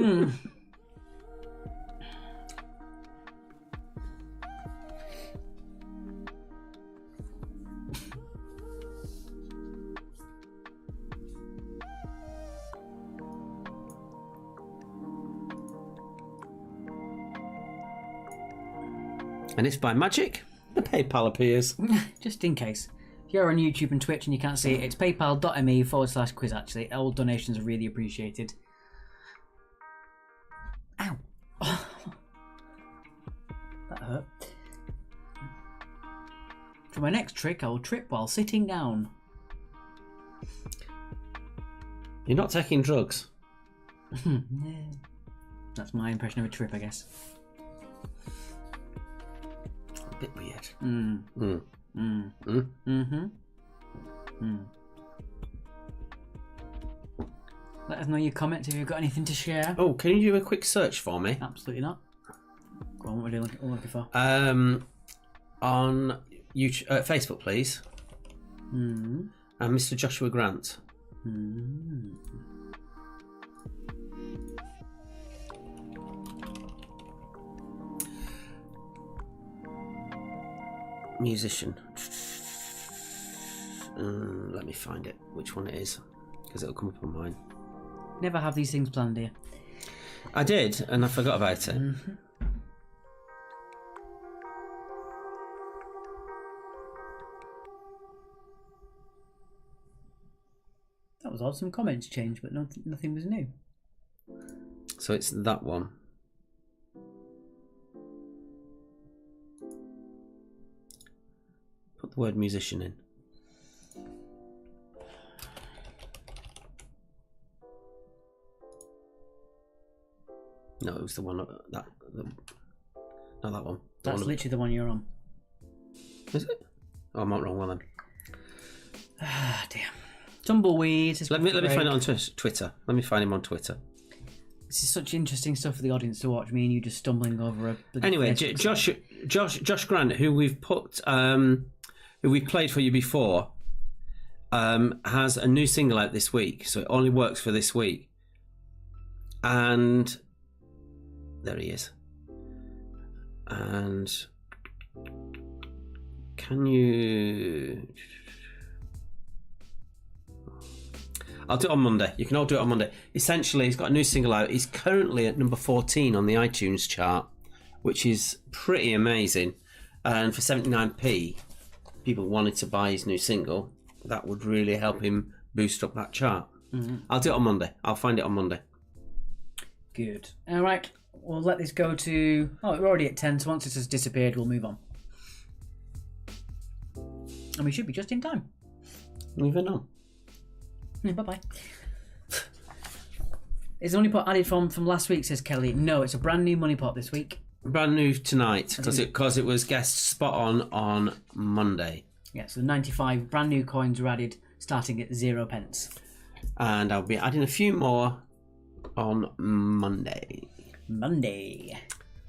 And if by magic, the PayPal appears. Just in case. If you're on YouTube and Twitch and you can't see it, it's paypal.me/quiz actually. All donations are really appreciated. Ow. That hurt. For my next trick, I will trip while sitting down. You're not taking drugs. That's my impression of a trip, I guess. A bit weird. Let us know your comments if you've got anything to share. Oh, can you do a quick search for me? Absolutely not. Go on, what are you looking for? On YouTube, Facebook, please. And Mr. Joshua Grant. Musician. Let me find it. Which one it is, because it'll come up on mine. Never have these things planned, dear. I did, and I forgot about it. That was odd. Some comments changed, but nothing was new. So it's that one. Put the word musician in. No, it was the one not that one. That's literally the one you're on. Is it? Oh, I'm not wrong one then. Ah, damn. Tumbleweed. Let me find it on Twitter. Let me find him on Twitter. This is such interesting stuff for the audience to watch. Me and you just stumbling over a. Anyway, Josh Grant, who we've put, who we've played for you before, has a new single out this week, so it only works for this week. And there he is. And can you? I'll do it on Monday. You can all do it on Monday. Essentially, he's got a new single out. He's currently at number 14 on the iTunes chart, which is pretty amazing. And for 79p, people wanted to buy his new single. That would really help him boost up that chart. I'll do it on Monday. I'll find it on Monday. Good. All right. We'll let this go to... Oh, we're already at 10, so once this has disappeared, we'll move on. And we should be just in time. Moving on. Bye-bye. Is the money pot added from last week, says Kelly? No, it's a brand new money pot this week. Brand new tonight, because it was guessed spot on Monday. Yeah, so the 95 brand new coins are added, starting at 0 pence. And I'll be adding a few more on Monday.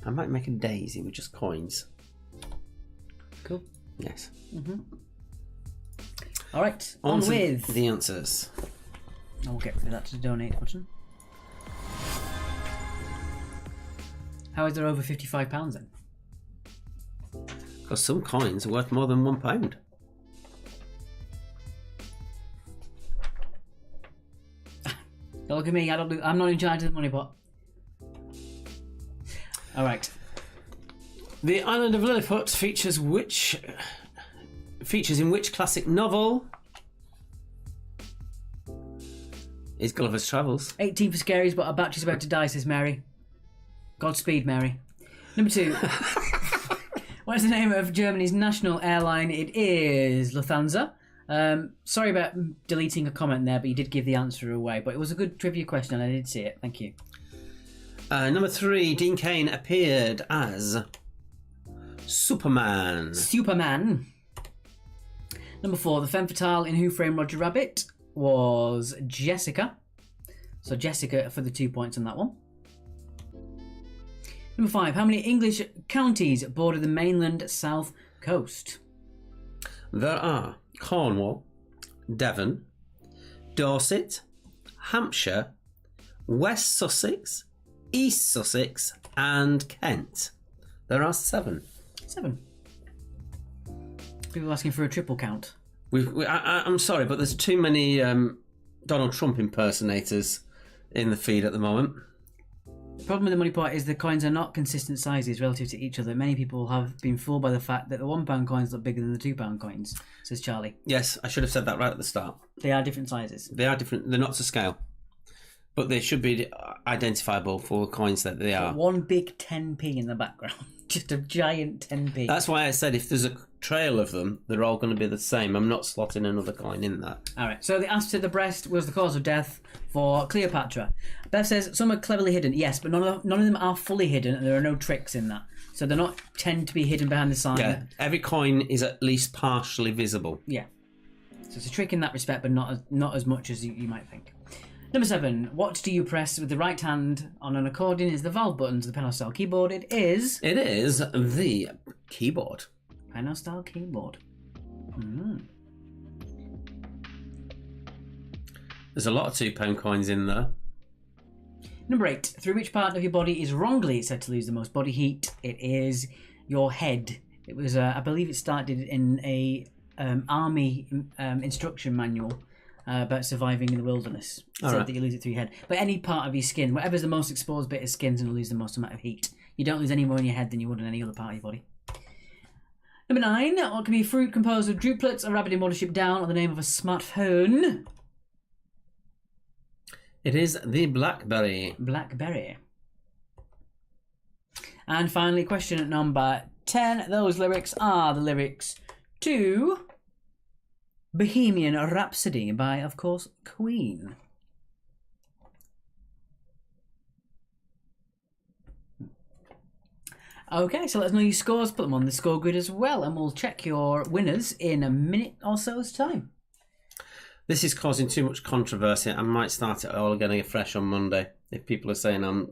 I might make a daisy with just coins. Cool. Yes. All right, on with the answers. I'll get rid of that to the donate button. How is there over £55 then? Because some coins are worth more than £1. Don't look at me. I'm not in charge of the money pot. All right. The Island of Lilliput features in which classic novel? Is Gulliver's Travels. 18 for scaries, but our battery's about to die, says Mary. Godspeed, Mary. Number 2. What is the name of Germany's national airline? It is Lufthansa. Sorry about deleting a comment there, but you did give the answer away. But it was a good trivia question, and I did see it. Thank you. Number 3. Dean Cain appeared as Superman. Number 4. The femme fatale in Who Framed Roger Rabbit was Jessica. So Jessica for the 2 points on that one. Number 5. How many English counties border the mainland south coast? There are Cornwall, Devon, Dorset, Hampshire, West Sussex, East Sussex, and Kent. There are 7. 7. People asking for a triple count. I'm sorry, but there's too many Donald Trump impersonators in the feed at the moment. The problem with the money pot is the coins are not consistent sizes relative to each other. Many people have been fooled by the fact that the £1 coins look bigger than the £2 coins, says Charlie. Yes, I should have said that right at the start. They are different sizes. They are different. They're not to scale. But they should be identifiable for coins that they are. One big 10p in the background. Just a giant 10p. That's why I said if there's a trail of them, they're all going to be the same. I'm not slotting another coin in that. All right. So the ass to the breast was the cause of death for Cleopatra. Beth says some are cleverly hidden. Yes, but none of them are fully hidden, and there are no tricks in that. So they're not tend to be hidden behind the sign. Yeah, every coin is at least partially visible. Yeah. So it's a trick in that respect, but not as much as you might think. Number 7. What do you press with the right hand on an accordion? Is the valve button to the piano style keyboard? It is the keyboard. Piano style keyboard. There's a lot of £2 coins in there. Number 8. Through which part of your body is wrongly said to lose the most body heat? It is your head. It was, I believe, it started in a army instruction manual. About surviving in the wilderness. So that you lose it through your head. But any part of your skin, whatever's the most exposed bit of skin, is going to lose the most amount of heat. You don't lose any more in your head than you would in any other part of your body. Number 9. What can be a fruit composed of druplets, a rabbit in Watership Down, or the name of a smartphone? It is the blackberry. Blackberry. And finally, question number 10. Those lyrics are the lyrics to Bohemian Rhapsody by, of course, Queen. Okay, so let us know your scores. Put them on the score grid as well, and we'll check your winners in a minute or so's time. This is causing too much controversy. I might start it all again afresh on Monday if people are saying I'm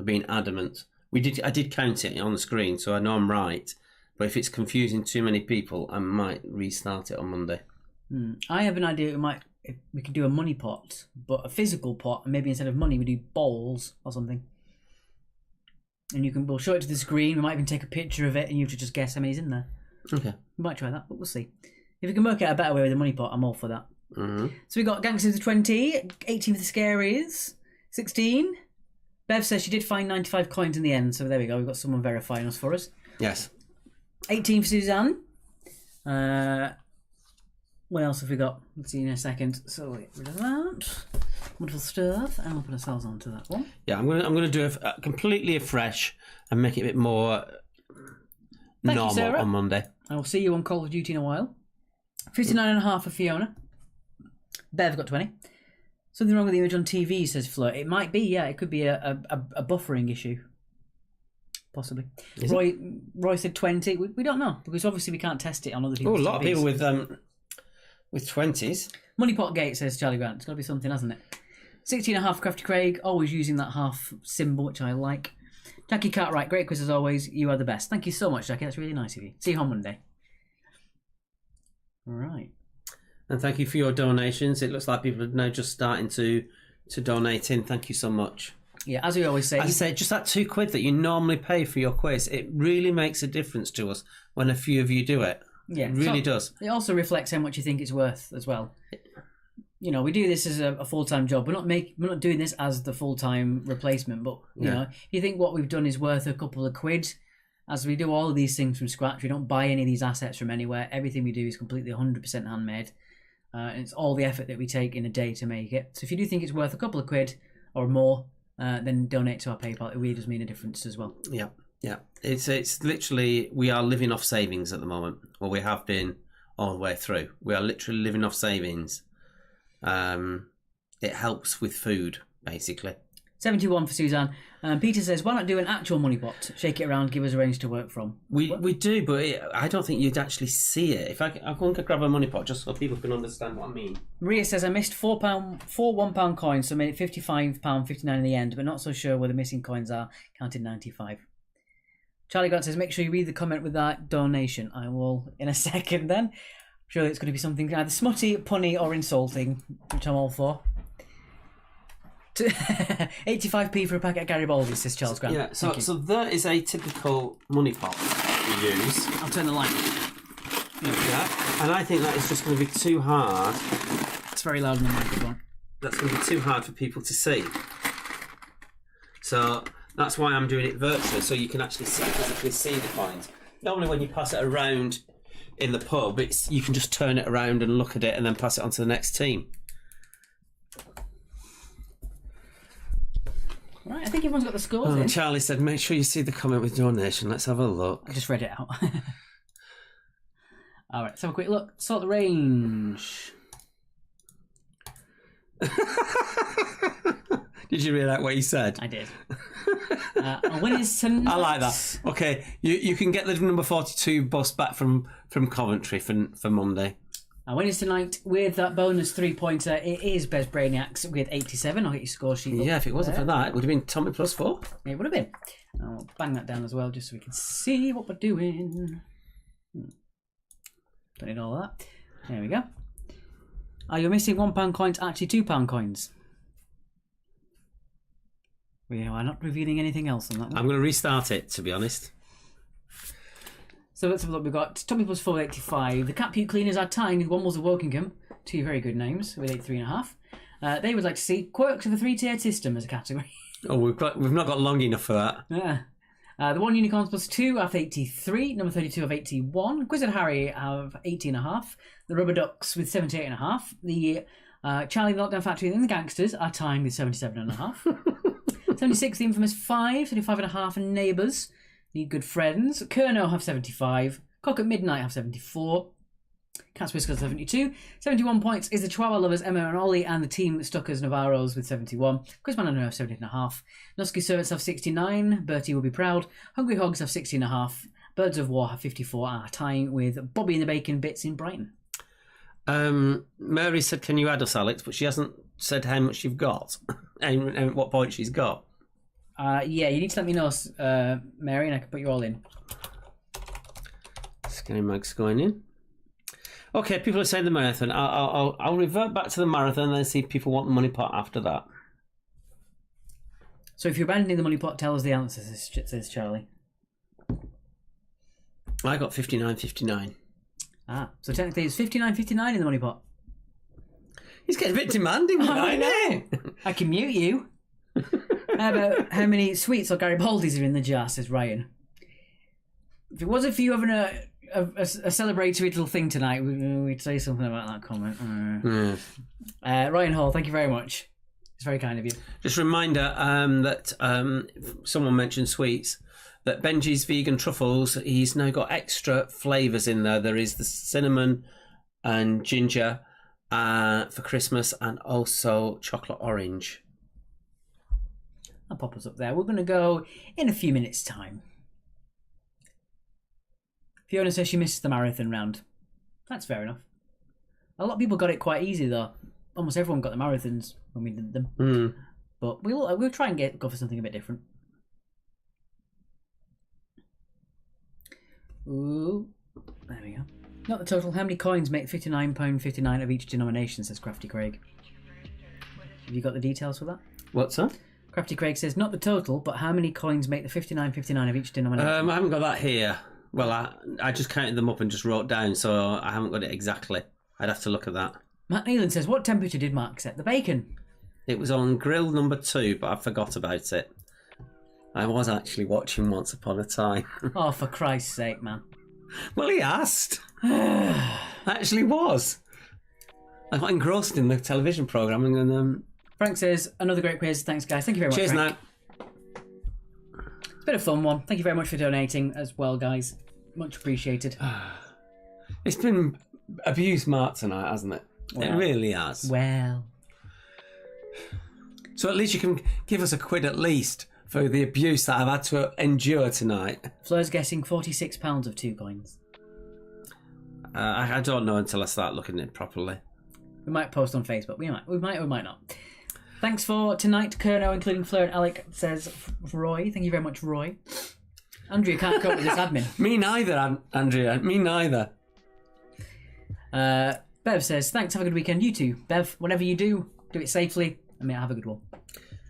being adamant. I did count it on the screen, so I know I'm right. But if it's confusing too many people, I might restart it on Monday. I have an idea we could do a money pot, but a physical pot, and maybe instead of money we do balls or something. And we'll show it to the screen. We might even take a picture of it, and you have to just guess how many's in there. Okay. We might try that, but we'll see. If we can work out a better way with a money pot, I'm all for that. Mm-hmm. So we got Gangsters of 20, 18 for the Scaries, 16. Bev says she did find 95 coins in the end, so there we go. We've got someone verifying us for us. Yes. 18 for Suzanne. What else have we got? Let's see in a second. So we'll get rid of that. Wonderful stuff. And we'll put ourselves onto that one. Yeah, I'm gonna do it completely afresh and make it a bit more normal on Monday. I will see you on Call of Duty in a while. 59.5 for Fiona. Bev got 20. Something wrong with the image on TV, says Fleur. It might be, yeah. It could be a buffering issue. Possibly. Roy said 20. We don't know, because obviously we can't test it on other people's a lot TVs. of people with 20s. Moneypot Gate, says Charlie Grant. It's got to be something, hasn't it? 16.5 for Crafty Craig. Always using that half symbol, which I like. Jackie Cartwright, great quiz as always. You are the best. Thank you so much, Jackie. That's really nice of you. See you on Monday. All right. And thank you for your donations. It looks like people are now just starting to donate in. Thank you so much. Yeah, as we always say. As I say, just that £2 that you normally pay for your quiz, it really makes a difference to us when a few of you do it. Yeah, it really does. It also reflects how much you think it's worth as well. You know, we do this as a full-time job. We're not doing this as the full-time replacement, but you know, if you think what we've done is worth a couple of quid, as we do all of these things from scratch, we don't buy any of these assets from anywhere. Everything we do is completely 100% handmade. And it's all the effort that we take in a day to make it. So if you do think it's worth a couple of quid or more, then donate to our PayPal. It really does mean a difference as well. Yeah. It's literally, we are living off savings at the moment. Well, we have been all the way through. We are literally living off savings. It helps with food, basically. 71 for Suzanne. Peter says, why not do an actual money pot? Shake it around, give us a range to work from. We do, but I don't think you'd actually see it. If I'm going to grab a money pot just so people can understand what I mean. Maria says, I missed four £1 coins, so made it £55.59 in the end, but not so sure where the missing coins are. Counted 95. Charlie Grant says, make sure you read the comment with that donation. I will in a second then. Surely it's going to be something either smutty, punny, or insulting, which I'm all for. 85p for a packet of Garibaldi, says Charles Grant. Yeah, so there is a typical money pot we use. I'll turn the light. Yeah, and I think that is just going to be too hard. It's very loud on the microphone. That's going to be too hard for people to see. So that's why I'm doing it virtually, so you can actually physically see the coins. Normally when you pass it around in the pub, you can just turn it around and look at it and then pass it on to the next team. Right, I think everyone's got the scores in. Charlie said, make sure you see the comment with donation. Let's have a look. I just read it out. All right, let's have a quick look. Sort the range. Did you read out what he said? I did. Winners tonight. I like that. Okay, you can get the number 42 bus back from Coventry for Monday. Winners tonight with that bonus 3-pointer. It is Bez Brainiacs with 87. I'll get your score sheet. Yeah, if it wasn't for that, it would have been Tommy plus 4. It would have been. I'll bang that down as well just so we can see what we're doing. Don't need all that. There we go. You're missing £1 coins, actually £2 coins. We are not revealing anything else on that one. I'm going to restart it, to be honest. So let's have a look. We've got Tommy plus 485. The Cat Puke Cleaners are tying with One Was of Wokingham. Two very good names with 83.5. They would like to see quirks of a 3-tiered system as a category. Oh, we've not got long enough for that. Yeah. The One Unicorns plus 2 have 83. Number 32 have 81. Quizzard Harry have 80.5. The Rubber Ducks with 78.5. The Charlie the Lockdown Factory and the Gangsters are tying with 77.5. 76, the infamous 5, 75.5, and Neighbours, Need Good Friends. Kerno have 75. Cock at Midnight have 74. Cat's Whiskers 72. 71 points is the Chihuahua Lovers, Emma and Ollie, and the Team Stuckers Navarros with 71. Quizman and have 70.5. Nusky Servants have 69. Bertie will be proud. Hungry Hogs have 60.5. Birds of War have 54, are tying with Bobby and the Bacon Bits in Brighton. Mary said, can you add us, Alex? But she hasn't said how much you've got and what point she's got. Yeah, you need to let me know, Mary, and I can put you all in. Scary Mag's going in. Okay, people are saying the marathon. I'll revert back to the marathon and then see if people want the money pot after that. So if you're abandoning the money pot, tell us the answer, says Charlie. I got 59.59. So technically it's 59.59 in the money pot. He's getting a bit demanding. I know. I can mute you. How about how many sweets or Garibaldis are in the jar, says Ryan. If it wasn't for you having a celebratory little thing tonight, we'd say something about that comment. Ryan Hall, thank you very much. It's very kind of you. Just a reminder that someone mentioned sweets, that Benji's vegan truffles, he's now got extra flavours in there. There is the cinnamon and ginger for Christmas, and also chocolate orange. I'll pop us up there. We're going to go in a few minutes' time. Fiona says she missed the marathon round. That's fair enough. A lot of people got it quite easy, though. Almost everyone got the marathons when we did them. But we'll try and go for something a bit different. Ooh, there we go. Not the total. How many coins make £59.59 of each denomination, says Crafty Craig. Have you got the details for that? What's that? Crafty Craig says, not the total, but how many coins make the £59.59 of each denomination? I haven't got that here. Well, I just counted them up and just wrote down, so I haven't got it exactly. I'd have to look at that. Matt Neelan says, what temperature did Mark set the bacon? It was on grill number 2, but I forgot about it. I was actually watching Once Upon a Time. Oh, for Christ's sake, man. Well, he asked. I actually was. I got engrossed in the television programme and Frank says, another great quiz. Thanks, guys. Thank you very much, cheers, Frank. now. It's been a fun one. Thank you very much for donating as well, guys. Much appreciated. It's been abuse Mark tonight, hasn't it? Well, it really has. Well. So at least you can give us a quid at least for the abuse that I've had to endure tonight. Flo's guessing £46 of 2 coins. I don't know until I start looking at it properly. We might post on Facebook. We might or might not. Thanks for tonight, Kerno, including Fleur and Alec, says Roy. Thank you very much, Roy. Andrea can't cope with this admin. Me neither, Andrea. Me neither. Bev says, thanks, have a good weekend. You too. Bev, whatever you do it safely. Have a good one.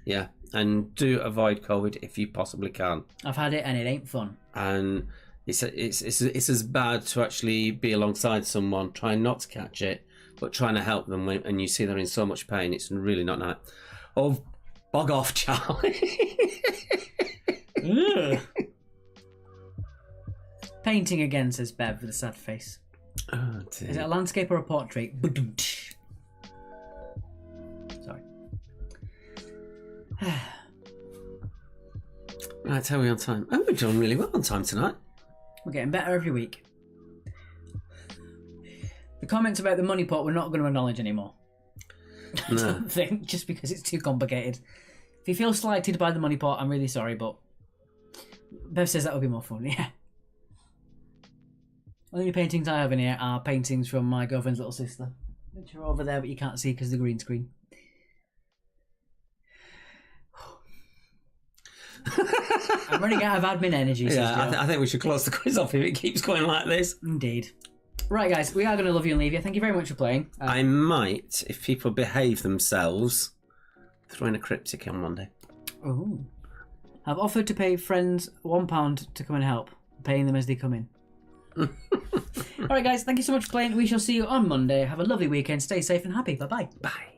Yeah, and do avoid COVID if you possibly can. I've had it and it ain't fun. And it's as bad to actually be alongside someone trying not to catch it, but trying to help them and you see they're in so much pain. It's really not nice. Oh, bog off, Charlie. Painting again, says Bev with a sad face. Oh, dear. Is it a landscape or a portrait? Sorry. Right, how are we on time? Oh, we're doing really well on time tonight. We're getting better every week. The comments about the money pot we're not going to acknowledge anymore. No. I don't think, just because it's too complicated. If you feel slighted by the money pot, I'm really sorry, but Bev says that would be more fun, yeah. Only paintings I have in here are paintings from my girlfriend's little sister, which are over there, but you can't see because of the green screen. I'm running out of admin energy. Yeah, I think we should close the quiz off if it keeps going like this. Indeed. Right, guys, we are going to love you and leave you. Thank you very much for playing. I might, if people behave themselves, throw in a cryptic on Monday. Oh. I've offered to pay friends £1 to come and help, paying them as they come in. All right, guys, thank you so much for playing. We shall see you on Monday. Have a lovely weekend. Stay safe and happy. Bye-bye. Bye.